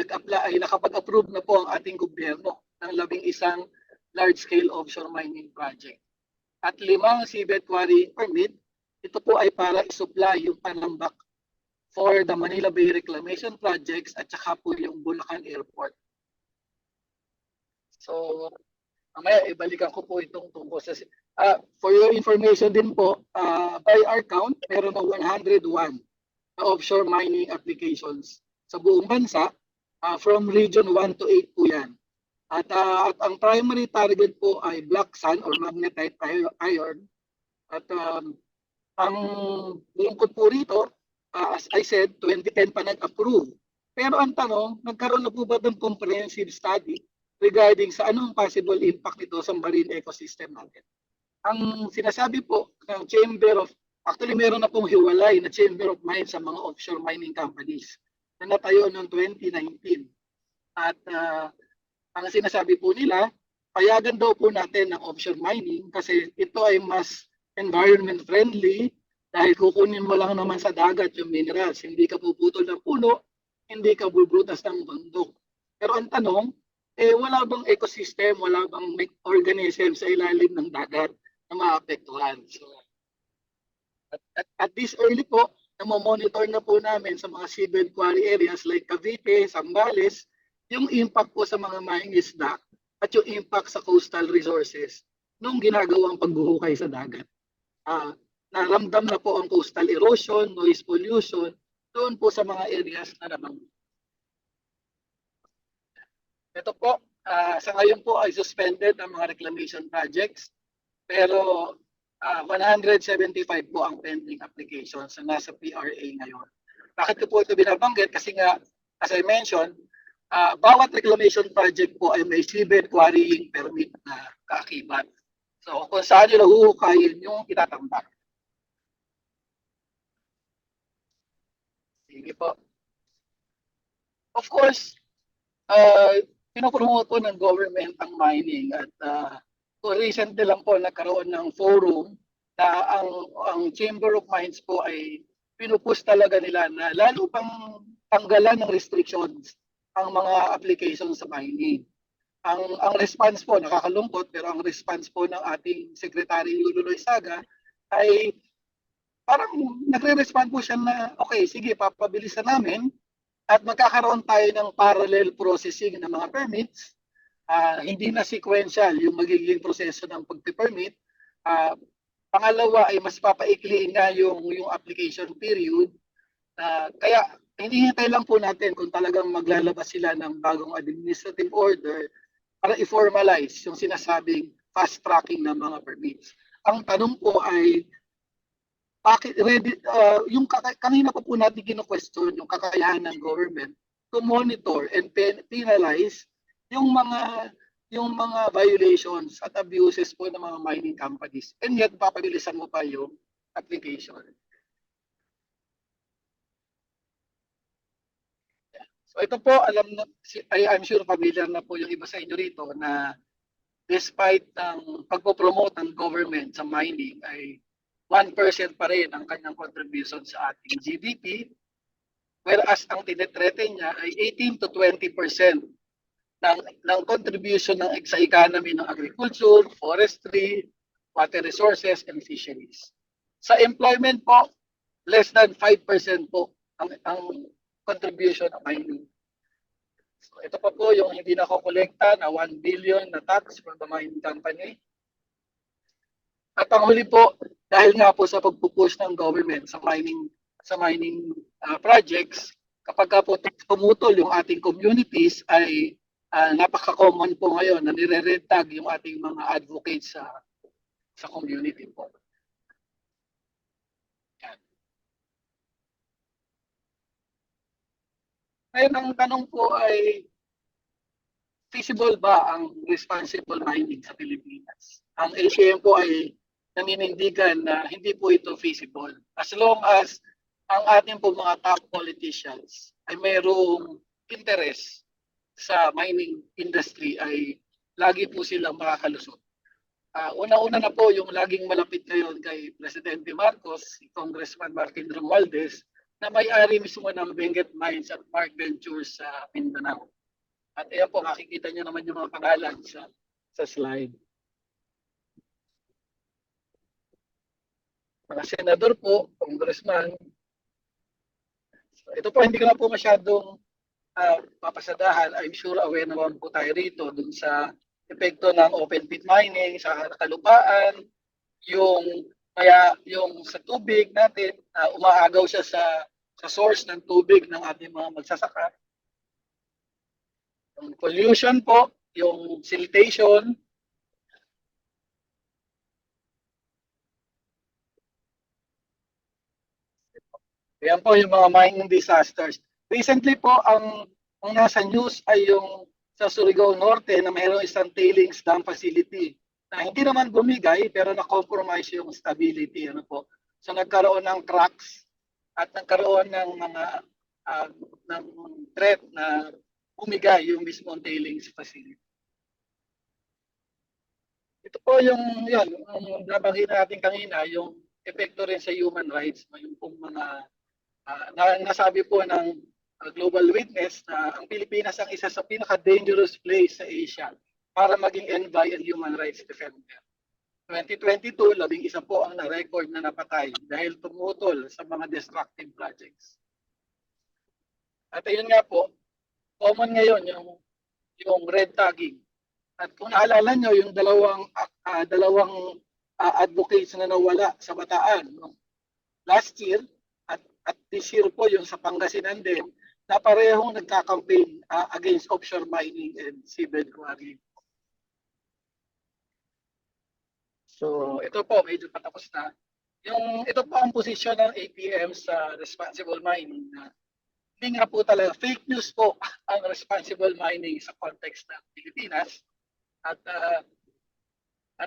nakapag-approve na po ang ating gobyerno ng 11 large-scale offshore mining project. At 5 seabed quarrying permit, ito po ay para i-supply yung panambak for the Manila Bay Reclamation Projects at saka po yung Bulacan Airport. So, mamaya ibalikan ko po itong tungkol sa for your information din po, by our count, meron na 101 na offshore mining applications sa buong bansa, from region 1 to 8 po yan. At ang primary target po ay black sand or magnetite iron. At ang lungkot po rito, as I said, 2010 pa nag-approve. Pero ang tanong, nagkaroon na po ba ng comprehensive study regarding sa anong possible impact nito sa marine ecosystem natin? Ang sinasabi po ng actually meron na pong hiwalay na Chamber of Mines sa mga offshore mining companies na natayo noong 2019. At ang sinasabi po nila, payagan daw po natin ng offshore mining kasi ito ay mas environment friendly dahil kukunin mo lang naman sa dagat yung minerals. Hindi ka puputol ng puno, hindi ka bubutas ng bundok. Pero ang tanong, wala bang ecosystem, wala bang organism sa ilalim ng dagat na maapektuhan? So, at this early po, namomonitor na po namin sa mga seabed quarry areas like Cavite, Zambales, yung impact po sa mga mining isda at yung impact sa coastal resources nung ginagawang pagbuhukay sa dagat. Naramdam na po ang coastal erosion, noise pollution, doon po sa mga areas na naman. Ito po, sa ngayon po ay suspended ang mga reclamation projects, pero 175 po ang pending applications na nasa PRA ngayon. Bakit ko po ito binabanggit? Kasi nga, as I mentioned, bawat reclamation project po ay may seabed quarrying permit na kaakibat. So kung saan nila huhukayin yung itatambak. Sige po. Of course, pinopromote po ng government ang mining at recently lang po nagkaroon ng forum na ang Chamber of Mines po ay pinupush talaga nila na lalo pang tanggalan ng restrictions ang mga applications sa mining. Ang response po, nakakalungkot, pero ang response po ng ating Secretary Lululoy Saga ay parang nagre-respond po siya na, okay, sige, papabilisan namin at magkakaroon tayo ng parallel processing ng mga permits. Hindi na sequential yung magiging proseso ng pag-permit. Pangalawa ay mas papaikliin nga yung application period. Kaya hinihintay lang po natin kung talagang maglalabas sila ng bagong administrative order para i-formalize yung sinasabing fast tracking ng mga permits. Ang tanong po ay bakit ready, yung kanina po natin kino-question yung kakayahan ng government to monitor and penalize yung mga violations at abuses po ng mga mining companies, and yet papabilisan mo pa yung application. So ito po, I'm sure familiar na po yung iba sa inyo rito na despite ang pagpopromote ng government sa mining ay 1% pa rin ang kanyang contribution sa ating GDP, whereas ang tinetreten niya ay 18 to 20% ng contribution sa economy ng agriculture, forestry, water resources, and fisheries. Sa employment po, less than 5% po ang contribution ng mining. So ito pa po yung hindi nakokolekta na 1 billion na tax from the mining company. At ang huli po, dahil nga po sa pagpupush ng government sa mining projects, kapag po pumutol yung ating communities ay napaka-common po ngayon na nire-red tag yung ating mga advocates sa community po. Yan. Ngayon, ang tanong po ay, feasible ba ang responsible mining sa Pilipinas? Ang ACM po ay naninindigan na hindi po ito feasible. As long as ang ating po mga top politicians ay mayroong interest sa mining industry ay lagi po silang makakalusot. Una-una na po yung laging malapit ngayon kay Presidente Marcos, si Congressman Martin Romualdez, na may-ari mismo ng Benguet Mines at Mark Ventures sa Mindanao. At ayan po, makikita nyo naman yung mga pangalan sa slide. Mga senador po, congressman. So, ito po, hindi ko na po masyadong papasadahan. I'm sure aware naman po tayo rito dun sa epekto ng open pit mining sa kalupaan, yung sa tubig natin, umaagaw siya sa source ng tubig ng ating mga magsasaka. Yung pollution po, yung siltation, yan po yung mga mining disasters. Recently po, ang nasa news ay yung sa Surigao Norte na mayroong isang tailings dam facility na hindi naman bumigay pero na-compromise yung stability. Ano po. So nagkaroon ng cracks at nagkaroon ng mga ng threat na bumigay yung mismong tailings facility. Ito po yung nabanggit natin kanina, yung epekto rin sa human rights, yung pong mga nasabi po ng Global Witness na ang Pilipinas ang isa sa pinaka-dangerous place sa Asia para maging envoy and human rights defender. 2022, 11 po ang na-record na napatay dahil tumutol sa mga destructive projects. At ayun nga po, common ngayon yung red tagging. At kung naalala nyo, yung dalawang advocates na nawala sa Bataan last year at this year po yung sa Pangasinan din, na parehong nagka-campaign against offshore mining and seabed quarrying. So ito po, medyo patapos na. Ito po ang posisyon ng APM sa responsible mining. Hindi nga po talaga, fake news po ang responsible mining sa context ng Pilipinas. At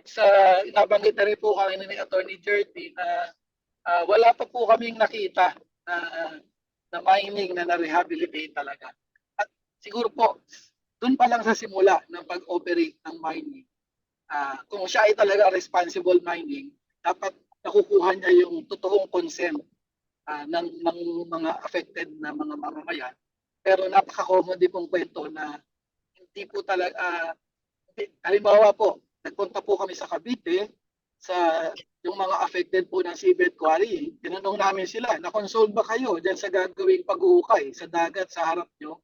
sa nabanggit na rin po kami ni Attorney Jerty na wala pa po kaming nakita na na mining na na-rehabilitate talaga. At siguro po, dun pa lang sa simula ng pag-operate ng mining, kung siya ay talaga responsible mining, dapat nakukuha niya yung totoong consent ng mga affected na mga mamamayan. Pero napaka-common din pong kwento na hindi po talaga, halimbawa po, nagpunta po kami sa Cavite, sa yung mga affected po ng seabed quarry, tinanong namin sila, na-console ba kayo dyan sa gagawing pag-uukay sa dagat sa harap nyo?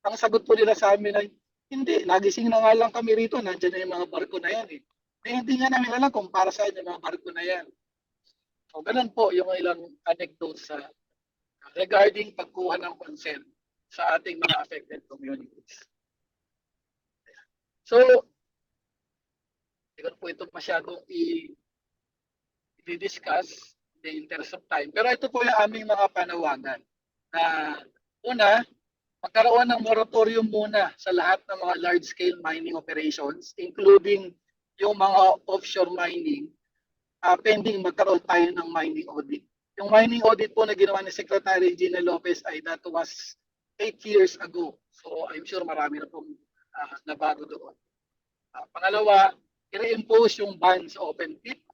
Ang sagot po nila sa amin ay, hindi, nagising na nga lang kami rito, nandiyan na yung mga barko na yan eh. Hindi nga namin alam kung para saan yung mga barko na yan. So, ganun po yung ilang anecdotes regarding pagkuha ng consent sa ating mga affected communities. So, hindi ko po ito masyadong i-discuss in the interest of time. Pero ito po yung aming mga panawagan. Una, magkaroon ng moratorium muna sa lahat ng mga large-scale mining operations, including yung mga offshore mining, pending magkaroon tayo ng mining audit. Yung mining audit po na ginawa ni Secretary Gina Lopez ay that was 8 years ago. So I'm sure marami na pong nabago doon. Pangalawa, i-reimpose yung ban sa open pit.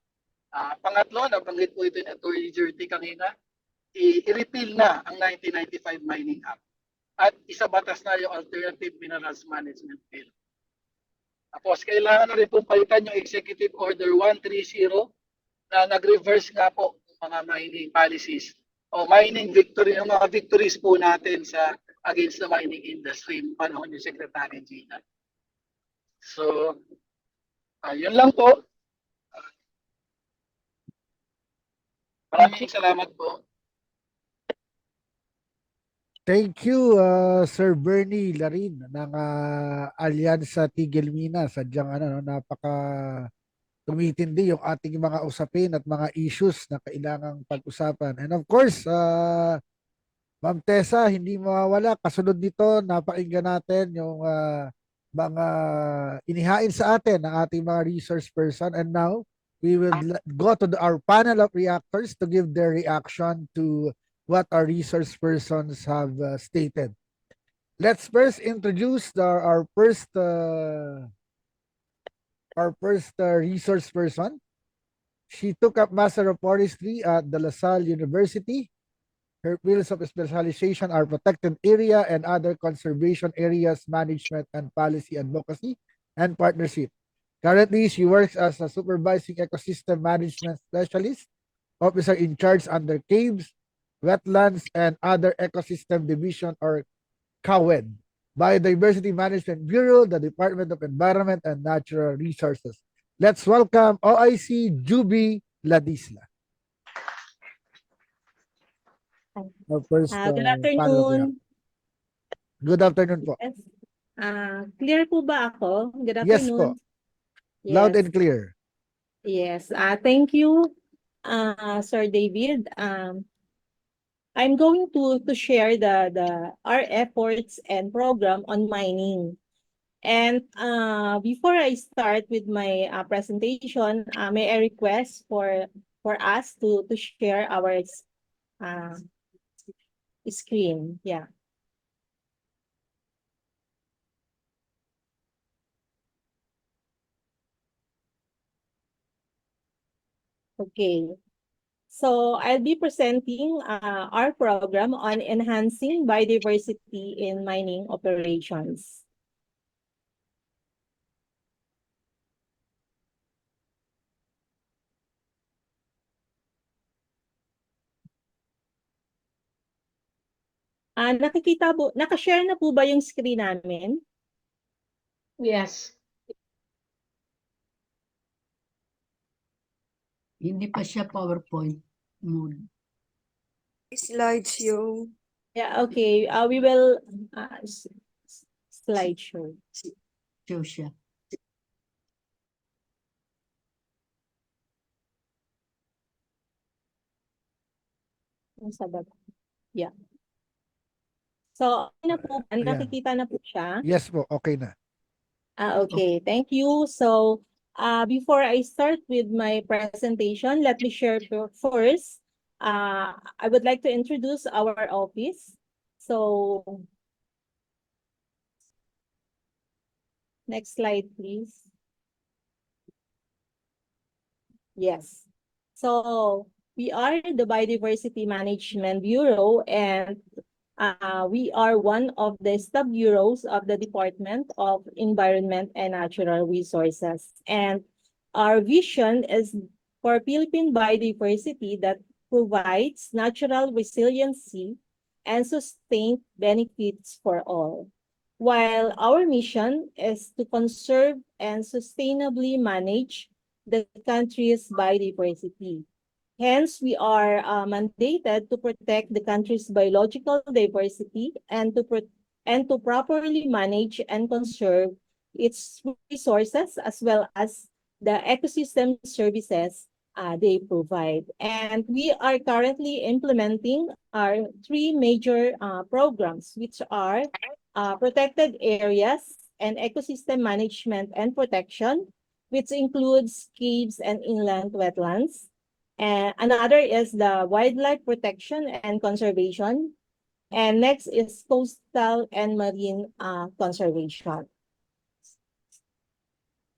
Pangatlo, nabanggit po ito ni Attorney Jerty kanina, i-repeal na ang 1995 Mining Act. At isabatas na yung Alternative Minerals Management Bill. Tapos, kailangan na rin po palitan yung Executive Order 130 na nag-reverse nga po mga mining policies o mining victory, yung mga victories po natin sa against the mining industry panahon ni Secretary Gina. So, yun lang po. Maraming salamat po. Thank you, Sir Bernie Larin ng Alyansa Tigil Mina. Sadyang napaka tumitindi yung ating mga usapin at mga issues na kailangang pag-usapan. And of course, Ma'am Tessa, hindi mawawala. Kasunod nito, napakinggan natin yung mga inihain sa atin ng ating mga resource person. And now, we will go to our panel of reactors to give their reaction to what our resource persons have stated. Let's first introduce our first resource person. She took up Master of Forestry at the La Salle University. Her fields of specialization are protected area and other conservation areas, management and policy advocacy and partnership. Currently, she works as a supervising ecosystem management specialist, officer in charge under caves, wetlands, and other ecosystem division or CAWED, Biodiversity Management Bureau, the Department of Environment and Natural Resources. Let's welcome OIC Juby Ladisla. Our first, Good afternoon. Good afternoon po. Yes. Clear po ba ako? Good Yes po. afternoon. Loud Yes. and clear. Yes. Thank you, Sir David. I'm going to share our efforts and program on mining. And before I start with my presentation, may I request for us to share our screen. Yeah. Okay. So I'll be presenting our program on enhancing biodiversity in mining operations. Nakashare na po ba yung screen namin? Yes. Hindi pa siya PowerPoint mode. Slideshow. Yeah, okay. We will slideshow. Show siya. Sa baba. Yeah. So, nakikita na po siya. Yes po, okay na. Okay, thank you. So, before I start with my presentation, let me share first I would like to introduce our office. So, next slide, please. Yes. So, we are the Biodiversity Management Bureau, and we are one of the sub-bureaus of the Department of Environment and Natural Resources. And our vision is for Philippine biodiversity that provides natural resiliency and sustained benefits for all. While our mission is to conserve and sustainably manage the country's biodiversity. Hence, we are mandated to protect the country's biological diversity and to properly manage and conserve its resources as well as the ecosystem services they provide. And we are currently implementing our three major programs, which are protected areas and ecosystem management and protection, which includes caves and inland wetlands. And another is the wildlife protection and conservation. And next is coastal and marine conservation.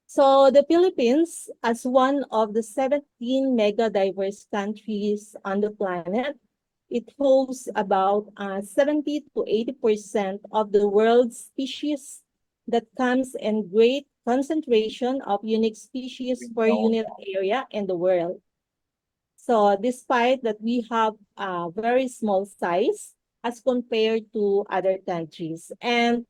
So the Philippines, as one of the 17 mega diverse countries on the planet, it hosts about 70 to 80% of the world's species that comes in great concentration of unique species per unit area in the world. So despite that we have a very small size as compared to other countries. And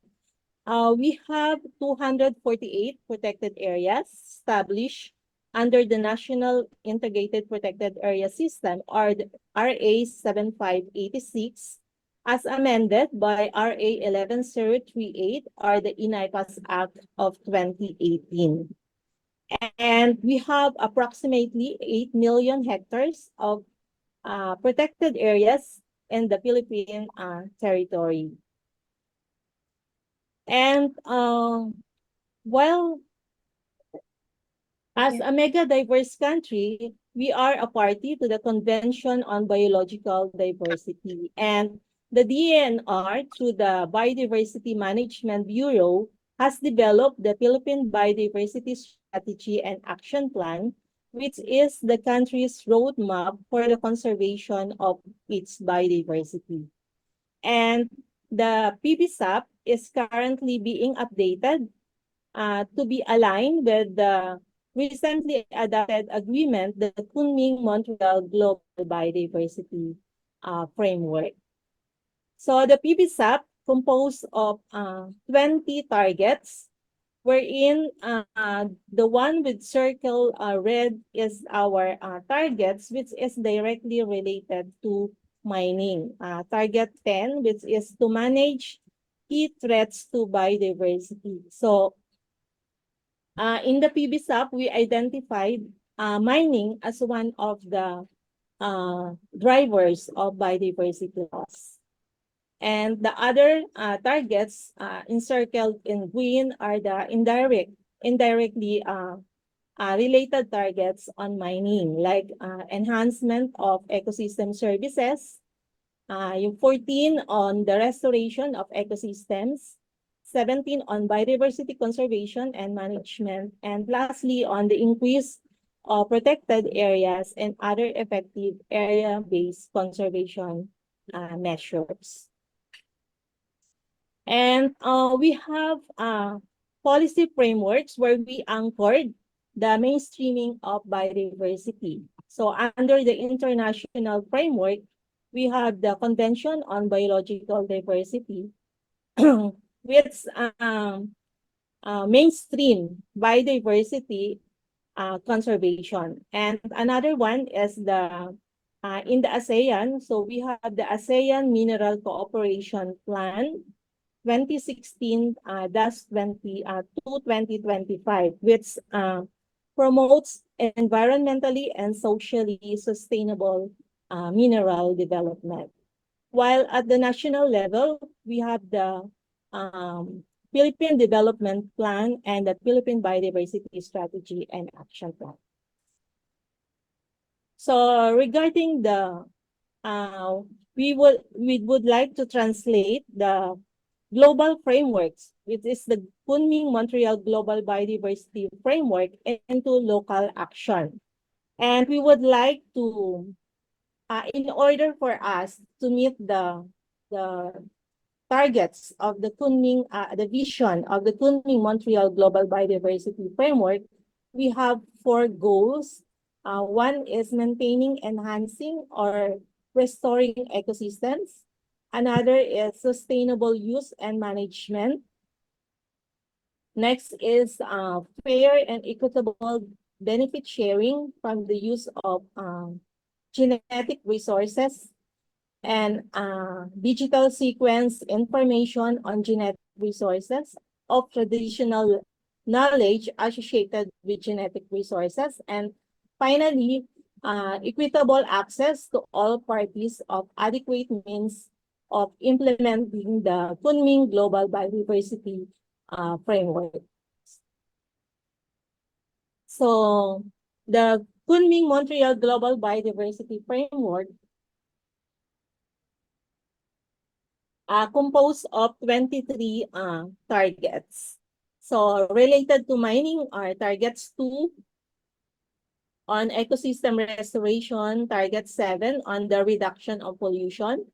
we have 248 protected areas established under the National Integrated Protected Area System, or the RA 7586, as amended by RA 11038, or the INAIPAS Act of 2018. And we have approximately 8 million hectares of protected areas in the Philippine territory. And well, as a mega diverse country, we are a party to the Convention on Biological Diversity. And the DNR, through the Biodiversity Management Bureau, has developed the Philippine Biodiversity Strategy and Action Plan, which is the country's roadmap for the conservation of its biodiversity. And the PBSAP is currently being updated to be aligned with the recently adopted agreement, the Kunming-Montreal Global Biodiversity Framework. So the PBSAP composed of 20 targets, wherein the one with circle red is our targets, which is directly related to mining. Target 10, which is to manage key threats to biodiversity. So in the PBSAP, we identified mining as one of the drivers of biodiversity loss. And the other targets encircled in green are the indirectly related targets on mining, like enhancement of ecosystem services, yung 14 on the restoration of ecosystems, 17 on biodiversity conservation and management, and lastly on the increase of protected areas and other effective area-based conservation measures. And we have policy frameworks where we anchored the mainstreaming of biodiversity. So under the international framework, we have the Convention on Biological Diversity, which mainstream biodiversity conservation. And another one is the in the ASEAN. So we have the ASEAN Mineral Cooperation Plan 2016-20 to 2025, which promotes environmentally and socially sustainable mineral development. While at the national level, we have the Philippine Development Plan and the Philippine Biodiversity Strategy and Action Plan. So regarding the we would like to translate the global frameworks, which is the Kunming-Montreal Global Biodiversity Framework, into local action. And we would like to, in order for us to meet the targets of the vision of the Kunming-Montreal Global Biodiversity Framework, we have 4 goals. One is maintaining, enhancing, or restoring ecosystems. Another is sustainable use and management. Next is fair and equitable benefit sharing from the use of genetic resources, and digital sequence information on genetic resources of traditional knowledge associated with genetic resources. And finally, equitable access to all parties of adequate means of implementing the Kunming Global Biodiversity Framework. So the Kunming Montreal Global Biodiversity Framework composed of 23 targets. So related to mining are targets 2 on ecosystem restoration, target 7 on the reduction of pollution,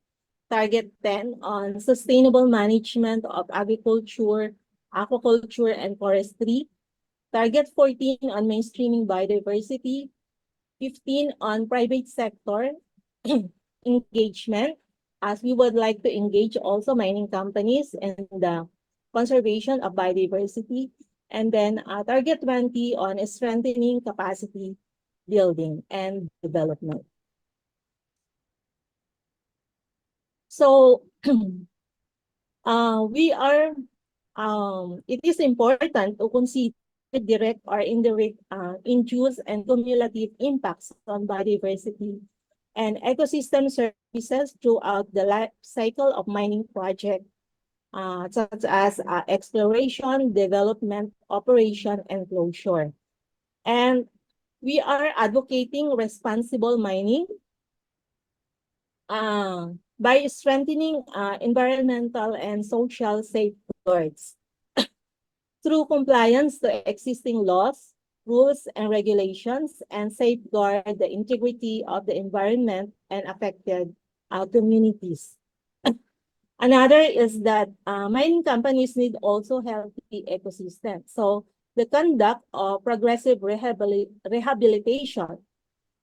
target 10 on sustainable management of agriculture, aquaculture, and forestry, target 14 on mainstreaming biodiversity, 15 on private sector engagement, as we would like to engage also mining companies in the conservation of biodiversity. And then target 20 on strengthening capacity building and development. So it is important to consider direct or indirect induced and cumulative impacts on biodiversity and ecosystem services throughout the life cycle of mining project, such as exploration, development, operation, and closure. And we are advocating responsible mining by strengthening environmental and social safeguards through compliance to existing laws, rules, and regulations, and safeguard the integrity of the environment and affected communities. Another is that mining companies need also healthy ecosystems. So the conduct of progressive rehabilitation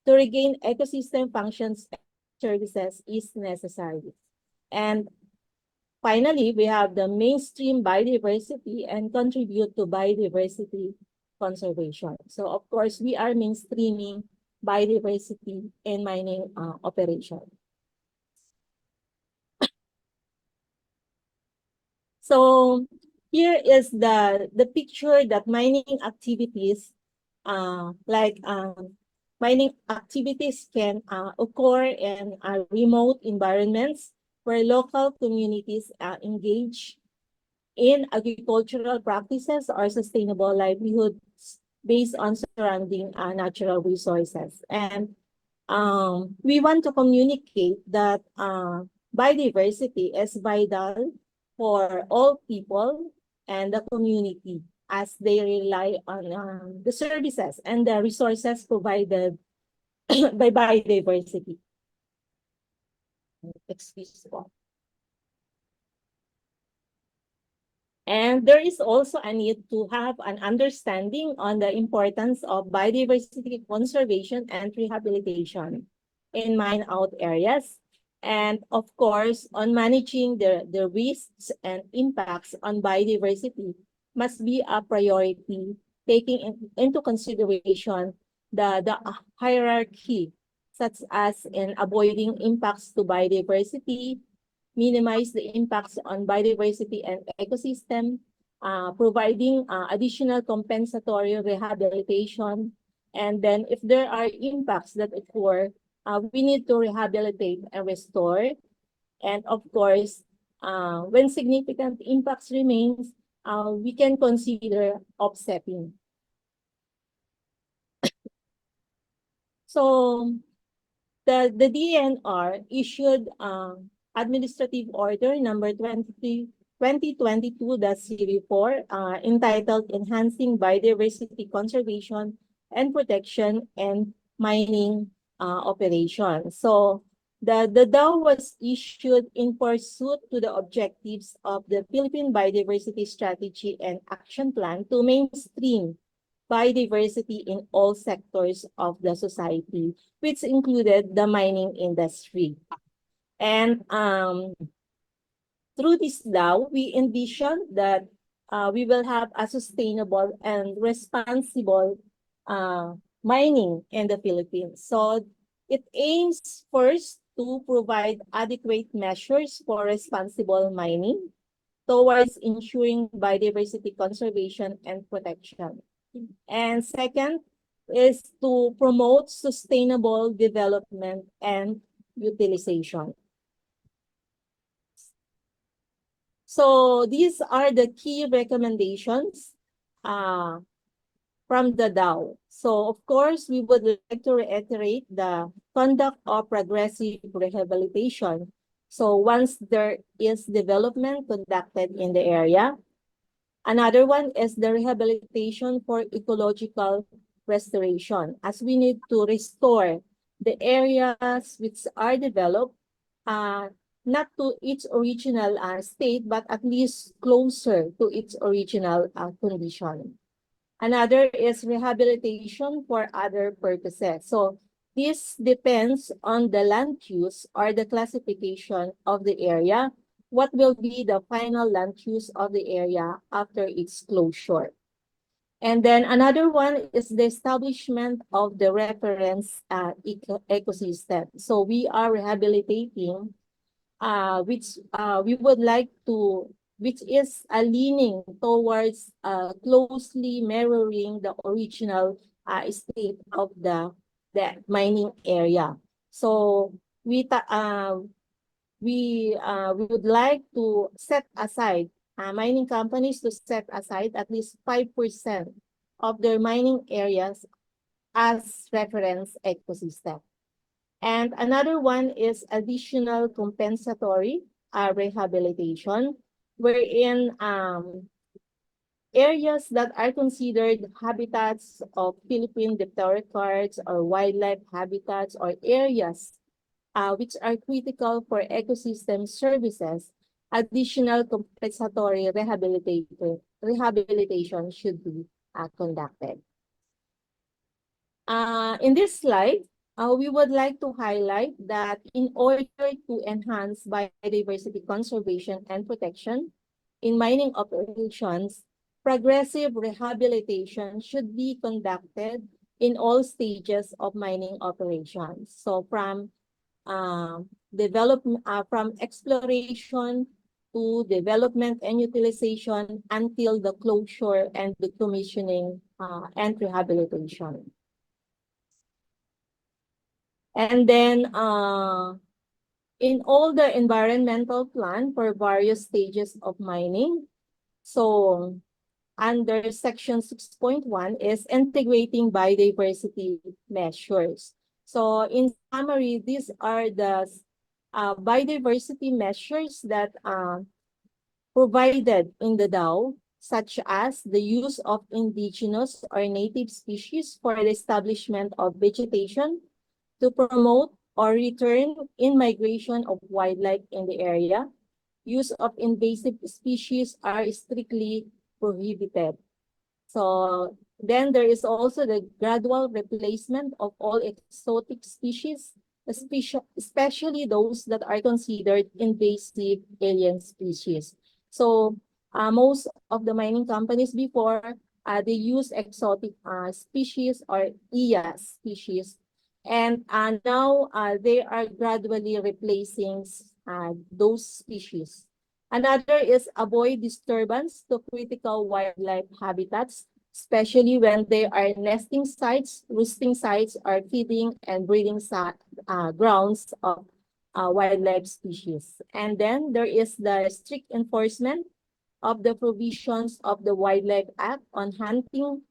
to regain ecosystem functions and services is necessary. And finally, we have the mainstream biodiversity and contribute to biodiversity conservation. So of course, we are mainstreaming biodiversity in mining operation. So here is the picture that mining activities mining activities can occur in remote environments where local communities engage in agricultural practices or sustainable livelihoods based on surrounding natural resources. And we want to communicate that biodiversity is vital for all people and the community as they rely on the services and the resources provided by biodiversity. Excuse me. And there is also a need to have an understanding on the importance of biodiversity conservation and rehabilitation in mine-out areas. And of course, on managing the risks and impacts on biodiversity must be a priority, taking into consideration the hierarchy, such as in avoiding impacts to biodiversity, minimize the impacts on biodiversity and ecosystem, providing additional compensatory rehabilitation. And then if there are impacts that occur, we need to rehabilitate and restore. And of course, when significant impacts remains, we can consider offsetting. So The DNR issued Administrative Order number 2022-04 entitled Enhancing Biodiversity Conservation and Protection and Mining Operations. So the DAO was issued in pursuit to the objectives of the Philippine Biodiversity Strategy and Action Plan to mainstream biodiversity in all sectors of the society, which included the mining industry. And through this DAO, we envision that we will have a sustainable and responsible mining in the Philippines. So it aims first to provide adequate measures for responsible mining towards ensuring biodiversity conservation and protection. And second is to promote sustainable development and utilization. So these are the key recommendations from the DAO. So of course, we would like to reiterate the conduct of progressive rehabilitation. So once there is development conducted in the area, another one is the rehabilitation for ecological restoration, as we need to restore the areas which are developed, not to its original state, but at least closer to its original condition. Another is rehabilitation for other purposes. So this depends on the land use or the classification of the area. What will be the final land use of the area after its closure? And then another one is the establishment of the reference ecosystem. So we are rehabilitating, which we would like to, which is leaning towards closely mirroring the original state of the mining area. So we would like to set aside, mining companies to set aside at least 5% of their mining areas as reference ecosystem. And another one is additional compensatory rehabilitation, wherein areas that are considered habitats of Philippine dipterocards or wildlife habitats or areas which are critical for ecosystem services, additional compensatory rehabilitation should be conducted. In this slide, we would like to highlight that in order to enhance biodiversity conservation and protection in mining operations, progressive rehabilitation should be conducted in all stages of mining operations. So from from exploration to development and utilization until the closure and the commissioning and rehabilitation. And then in all the environmental plan for various stages of mining, so under section 6.1 is integrating biodiversity measures. So in summary, these are the biodiversity measures that are provided in the DAO, such as the use of indigenous or native species for the establishment of vegetation to promote or return in migration of wildlife in the area. Use of invasive species are strictly prohibited. So then there is also the gradual replacement of all exotic species, especially those that are considered invasive alien species. So most of the mining companies before, they use exotic species or EAS species. And now they are gradually replacing those species. Another is avoid disturbance to critical wildlife habitats, especially when they are nesting sites, roosting sites, or feeding and breeding grounds of wildlife species. And then there is the strict enforcement of the provisions of the Wildlife Act on hunting,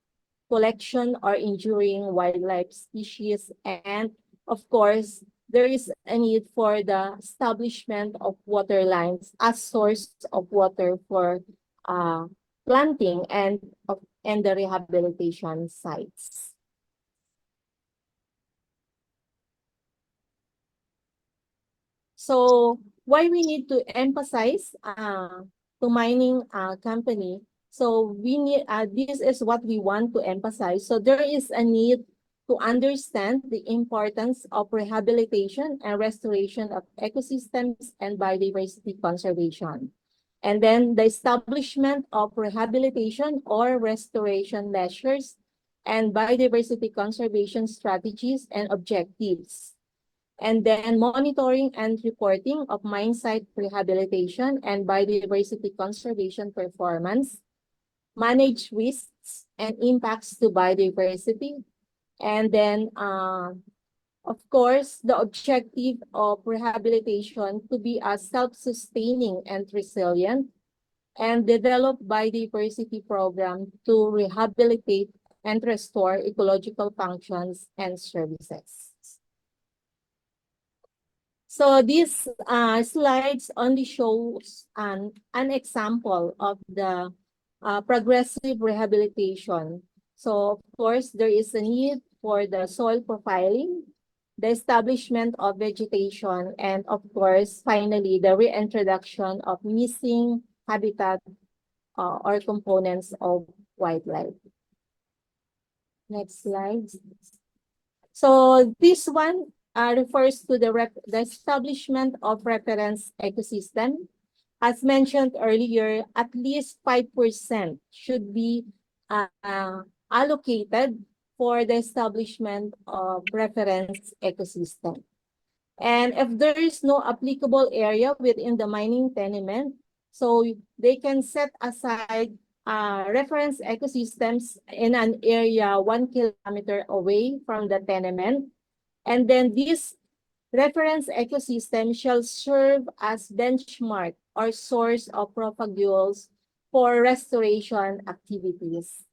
collection, or injuring wildlife species, and of course, there is a need for the establishment of water lines as source of water for planting and the rehabilitation sites. So why we need to emphasize to mining company? So we need this is what we want to emphasize. So there is a need to understand the importance of rehabilitation and restoration of ecosystems and biodiversity conservation. And then the establishment of rehabilitation or restoration measures and biodiversity conservation strategies and objectives. And then monitoring and reporting of mine site rehabilitation and biodiversity conservation performance, manage risks and impacts to biodiversity, and then of course, the objective of rehabilitation to be a self-sustaining and resilient and develop biodiversity program to rehabilitate and restore ecological functions and services. So these slides only shows an example of the progressive rehabilitation. So of course, there is a need for the soil profiling, the establishment of vegetation, and of course, finally, the reintroduction of missing habitat or components of wildlife. Next slide. So this one refers to the establishment of reference ecosystem. As mentioned earlier, at least 5% should be allocated for the establishment of reference ecosystem. And if there is no applicable area within the mining tenement, so they can set aside reference ecosystems in an area 1 kilometer away from the tenement. And then this reference ecosystem shall serve as benchmark or source of propagules for restoration activities.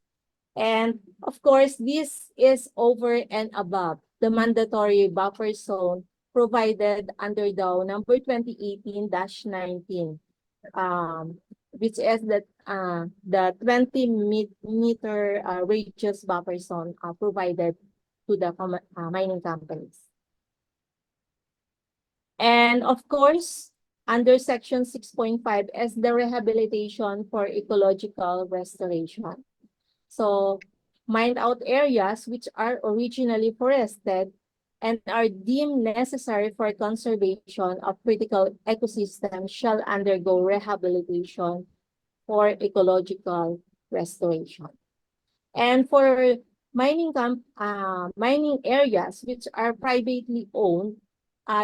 And of course, this is over and above the mandatory buffer zone provided under DAO number 2018-19, which is the 20-meter radius buffer zone provided to the mining companies. And of course, under section 6.5 is the rehabilitation for ecological restoration. So mined out areas which are originally forested and are deemed necessary for conservation of critical ecosystems shall undergo rehabilitation for ecological restoration. And for mining areas which are privately owned,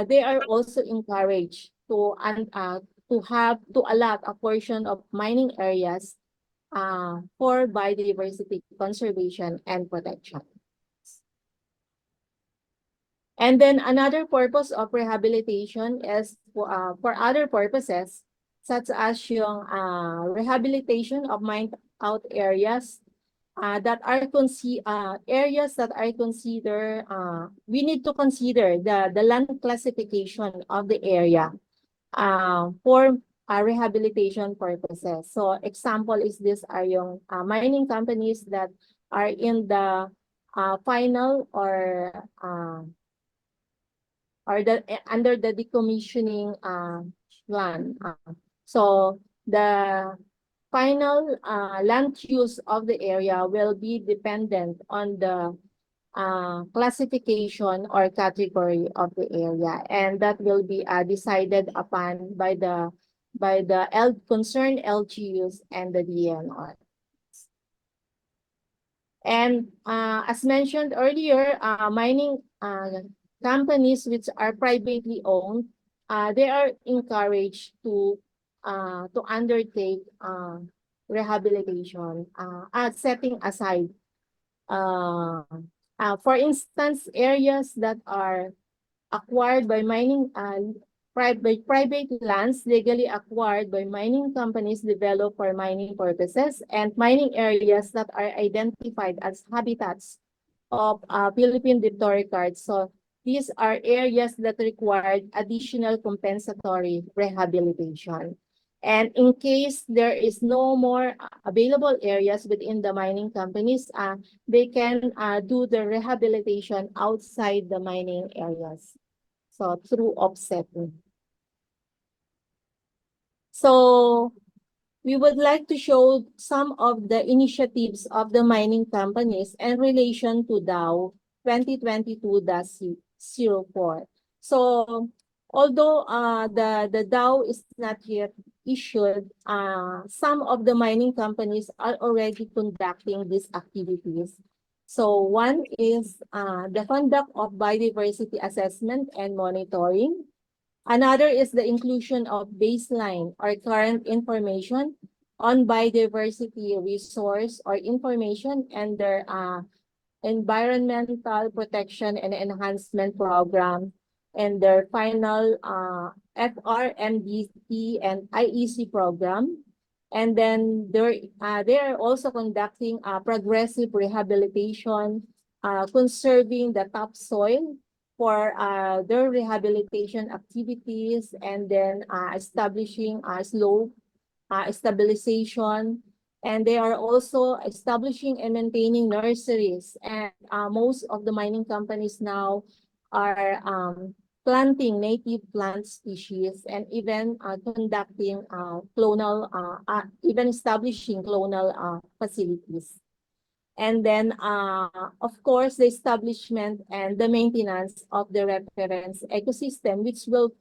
they are also encouraged to allot a portion of mining areas for biodiversity conservation and protection. And then another purpose of rehabilitation is for other purposes, such as yung rehabilitation of mined out areas that are areas that are considered, we need to consider the land classification of the area for rehabilitation purposes. So example is this are yung mining companies that are in the final or under the decommissioning plan. So the final land use of the area will be dependent on the classification or category of the area, and that will be decided upon by the concerned LGUs and the DNR. And as mentioned earlier, mining companies which are privately owned, they are encouraged to undertake rehabilitation, setting aside, for instance, areas that are acquired by mining private lands legally acquired by mining companies developed for mining purposes, and mining areas that are identified as habitats of Philippine dipterocards. So these are areas that required additional compensatory rehabilitation. And in case there is no more available areas within the mining companies, they can do the rehabilitation outside the mining areas. So through offsetting. So we would like to show some of the initiatives of the mining companies in relation to DAO 2022-04. So although the DAO is not yet issued, some of the mining companies are already conducting these activities. So one is the conduct of biodiversity assessment and monitoring. Another is the inclusion of baseline or current information on biodiversity resource or information and their environmental protection and enhancement program and their final FRMDT and IEC program. And then they are also conducting progressive rehabilitation, conserving the topsoil for their rehabilitation activities, and then establishing slope stabilization. And they are also establishing and maintaining nurseries. And most of the mining companies now are planting native plant species and even conducting clonal, even establishing clonal facilities. And then, of course, the establishment and the maintenance of the reference ecosystem, which will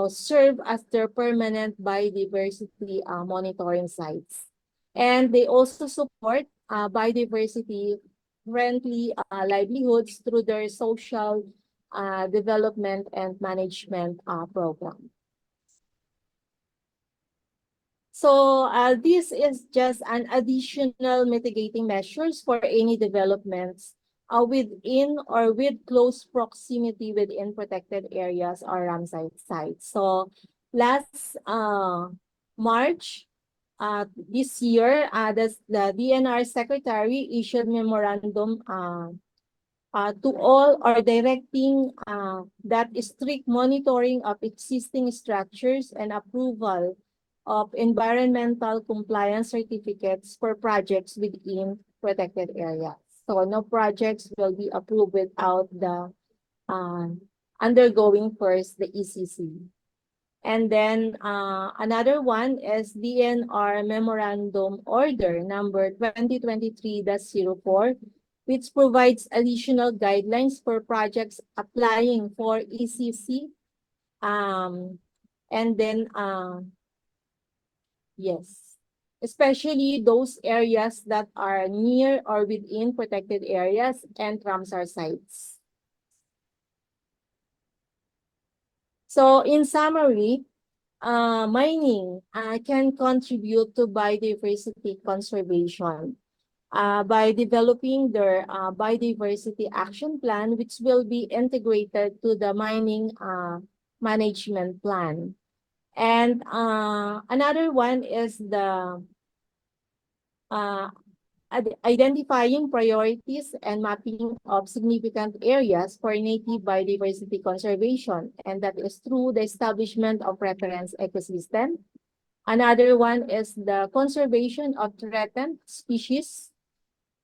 serve as their permanent biodiversity monitoring sites. And they also support biodiversity-friendly livelihoods through their social development and management program. So this is just an additional mitigating measures for any developments within or with close proximity within protected areas or Ramsar sites. So last March this year, the DNR Secretary issued memorandum to all or directing that strict monitoring of existing structures and approval of environmental compliance certificates for projects within protected areas. So no projects will be approved without the undergoing first the ECC. And then another one is DNR Memorandum Order number 2023-04, which provides additional guidelines for projects applying for ECC. And then yes, especially those areas that are near or within protected areas and Ramsar sites. So in summary, mining can contribute to biodiversity conservation by developing their biodiversity action plan, which will be integrated to the mining management plan. And another one is the identifying priorities and mapping of significant areas for native biodiversity conservation, and that is through the establishment of reference ecosystem. Another one is the conservation of threatened species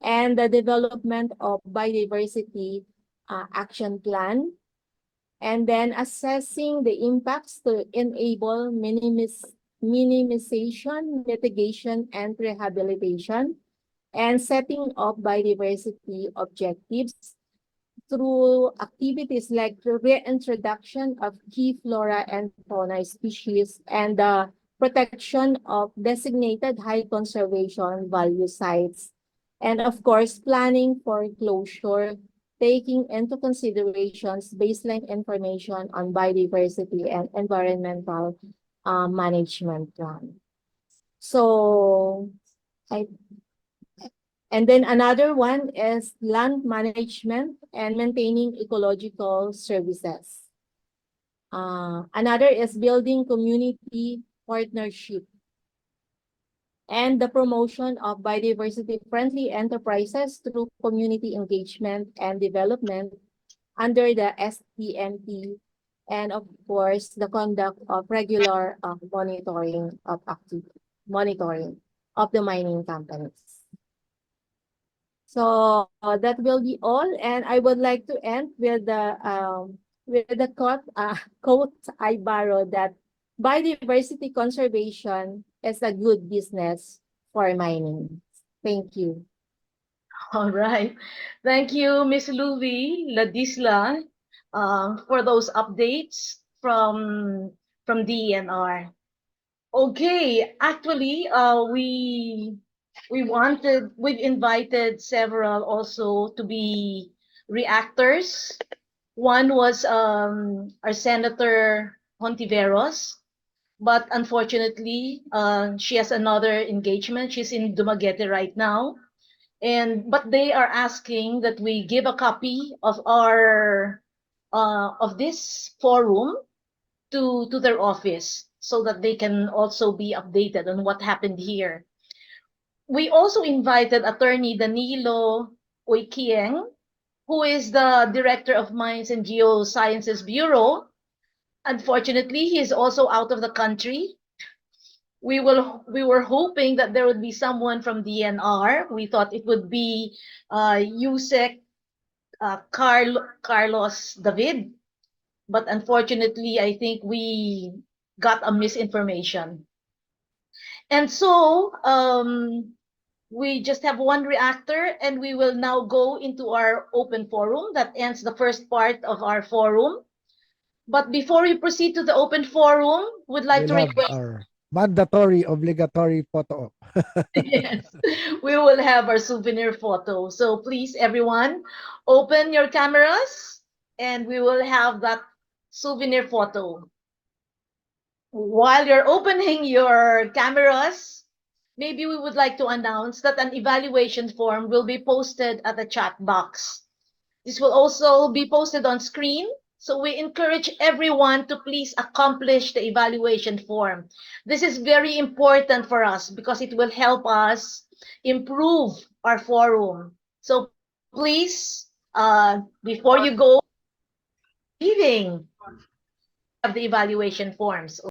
and the development of biodiversity action plan. And then assessing the impacts to enable minimization, mitigation, and rehabilitation, and setting up biodiversity objectives through activities like the reintroduction of key flora and fauna species and the protection of designated high conservation value sites. And of course, planning for closure, taking into considerations baseline information on biodiversity and environmental management plan. So, and then another one is land management and maintaining ecological services. Another is building community partnership and the promotion of biodiversity-friendly enterprises through community engagement and development under the STMP, and of course, the conduct of regular monitoring of the mining companies. So that will be all, and I would like to end with the quote I borrowed, that biodiversity conservation is a good business for mining. Thank you. All right. Thank you, Miss Louie Ladisla, for those updates from DENR. Okay, actually, we've invited several also to be reactors. One was our Senator Hontiveros, but unfortunately, she has another engagement. She's in Dumaguete right now. But they are asking that we give a copy of our of this forum to their office so that they can also be updated on what happened here. We also invited Attorney Danilo Oikieng, who is the Director of Mines and Geosciences Bureau. Unfortunately, he is also out of the country. We were hoping that there would be someone from DNR. We thought it would be Yusek Carlos David, but unfortunately, I think we got a misinformation. And so we just have one reactor, and we will now go into our open forum. That ends the first part of our forum. But before we proceed to the open forum, would like We'll to have request. our mandatory, obligatory photo op. Yes, we will have our souvenir photo. So please, everyone, open your cameras and we will have that souvenir photo. While you're opening your cameras, maybe we would like to announce that an evaluation form will be posted at the chat box. This will also be posted on screen. So we encourage everyone to please accomplish the evaluation form. This is very important for us because it will help us improve our forum. So please, before you go, leaving of the evaluation forms.